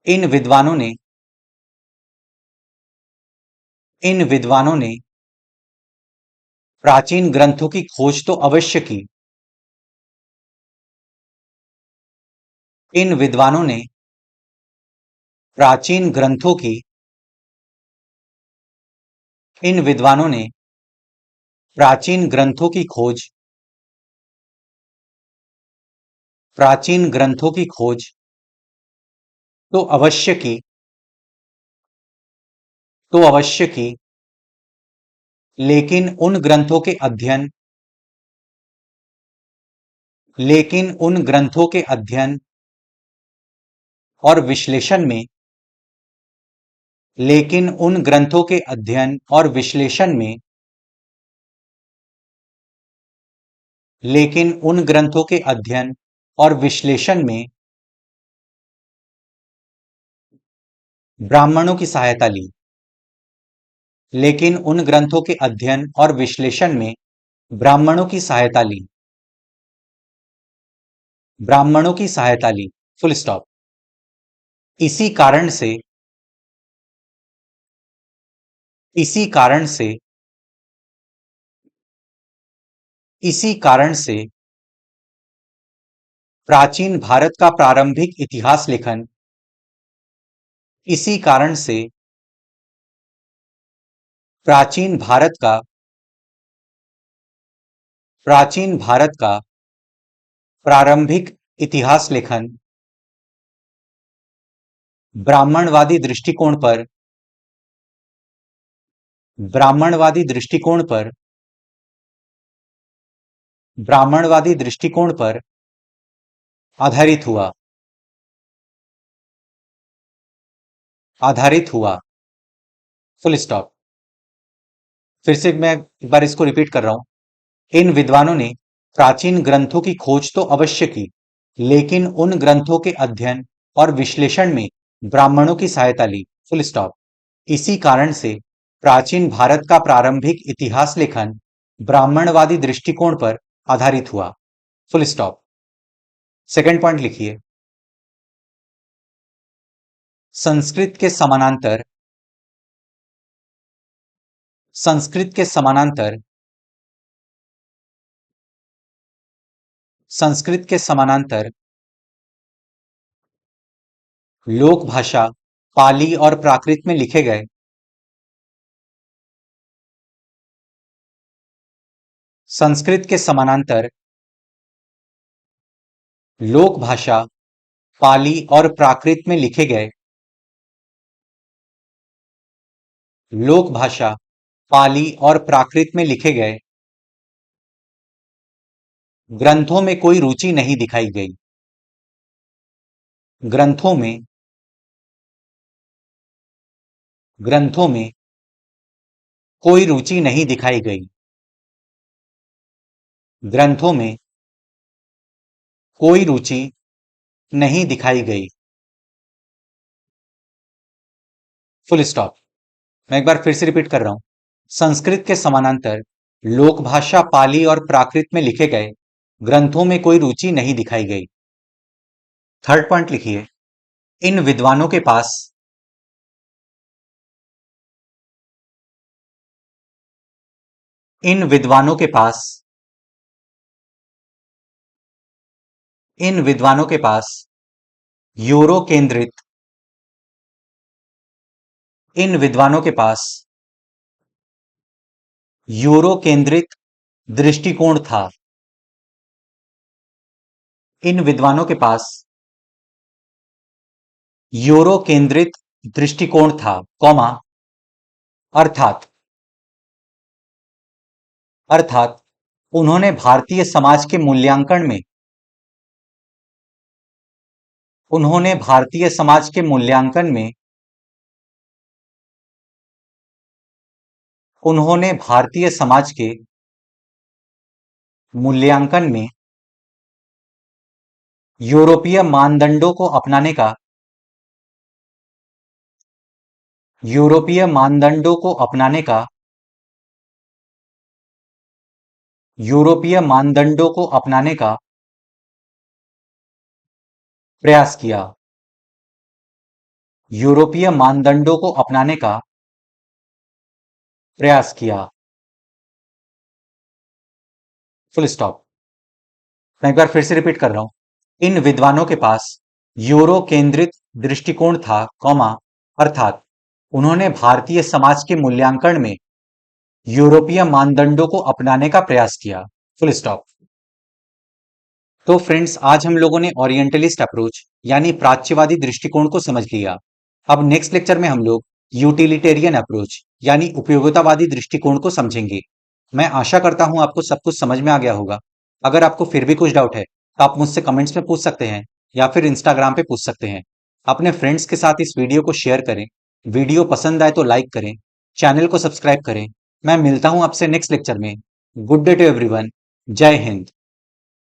इन विद्वानों ने, इन विद्वानों ने प्राचीन ग्रंथों की खोज तो अवश्य की. इन विद्वानों ने प्राचीन ग्रंथों की, इन विद्वानों ने प्राचीन ग्रंथों की खोज, प्राचीन ग्रंथों की खोज तो अवश्य की, तो अवश्य की, लेकिन उन ग्रंथों के अध्ययन, लेकिन उन ग्रंथों के अध्ययन और विश्लेषण में, लेकिन उन ग्रंथों के अध्ययन और विश्लेषण में, लेकिन उन ग्रंथों के अध्ययन और विश्लेषण में ब्राह्मणों की सहायता ली. लेकिन उन ग्रंथों के अध्ययन और विश्लेषण में ब्राह्मणों की सहायता ली, ब्राह्मणों की सहायता ली. Full stop. इसी कारण से, इसी कारण से, इसी कारण से प्राचीन भारत का प्रारंभिक इतिहास लेखन, इसी कारण से प्राचीन भारत का, प्राचीन भारत का प्रारंभिक इतिहास लेखन ब्राह्मणवादी दृष्टिकोण पर, ब्राह्मणवादी दृष्टिकोण पर, ब्राह्मणवादी दृष्टिकोण पर आधारित हुआ, आधारित हुआ. Full stop. फिर से मैं एक बार इसको रिपीट कर रहा हूं. इन विद्वानों ने प्राचीन ग्रंथों की खोज तो अवश्य की, लेकिन उन ग्रंथों के अध्ययन और विश्लेषण में ब्राह्मणों की सहायता ली. Full stop. इसी कारण से प्राचीन भारत का प्रारंभिक इतिहास लेखन ब्राह्मणवादी दृष्टिकोण पर आधारित हुआ. Full stop. सेकंड पॉइंट लिखिए. संस्कृत के समानांतर, संस्कृत के समानांतर, संस्कृत के समानांतर लोक भाषा पाली और प्राकृत में लिखे गए, संस्कृत के समानांतर लोक भाषा पाली और प्राकृत में लिखे गए, लोक भाषा पाली और प्राकृत में लिखे गए ग्रंथों में कोई रुचि नहीं दिखाई गई। ग्रंथों में ग्रंथों में कोई रुचि नहीं दिखाई गई। ग्रंथों में कोई रुचि नहीं दिखाई गई। Full stop. मैं एक बार फिर से रिपीट कर रहा हूं। संस्कृत के समानांतर लोक भाषा पाली और प्राकृत में लिखे गए ग्रंथों में कोई रुचि नहीं दिखाई गई। थर्ड पॉइंट लिखिए। इन विद्वानों के पास इन विद्वानों के पास इन विद्वानों के पास यूरो केंद्रित इन विद्वानों के पास यूरो केंद्रित दृष्टिकोण था। इन विद्वानों के पास यूरो केंद्रित दृष्टिकोण था, कॉमा, अर्थात अर्थात उन्होंने भारतीय समाज के मूल्यांकन में उन्होंने भारतीय समाज के मूल्यांकन में उन्होंने भारतीय समाज के मूल्यांकन में यूरोपीय मानदंडों को अपनाने का यूरोपीय मानदंडों को अपनाने का यूरोपीय मानदंडों को अपनाने का प्रयास किया। यूरोपीय मानदंडों को अपनाने का प्रयास किया। Full stop. मैं एक बार फिर से रिपीट कर रहा हूं। इन विद्वानों के पास यूरो केंद्रित दृष्टिकोण था, कॉमा, अर्थात उन्होंने भारतीय समाज के मूल्यांकन में यूरोपीय मानदंडों को अपनाने का प्रयास किया। Full stop. तो फ्रेंड्स, आज हम लोगों ने ओरिएंटलिस्ट अप्रोच यानी प्राच्यवादी दृष्टिकोण को समझ लिया। अब नेक्स्ट लेक्चर में हम लोग यूटिलिटेरियन अप्रोच यानी उपयोगितावादी दृष्टिकोण को समझेंगे। मैं आशा करता हूं आपको सब कुछ समझ में आ गया होगा। अगर आपको फिर भी कुछ डाउट है तो आप मुझसे कमेंट्स में पूछ सकते हैं या फिर इंस्टाग्राम पे पूछ सकते हैं। अपने फ्रेंड्स के साथ इस वीडियो को शेयर करें। वीडियो पसंद आए तो लाइक करें, चैनल को सब्सक्राइब करें। मैं मिलता हूं आपसे नेक्स्ट लेक्चर में। Good day to everyone. Jai Hind.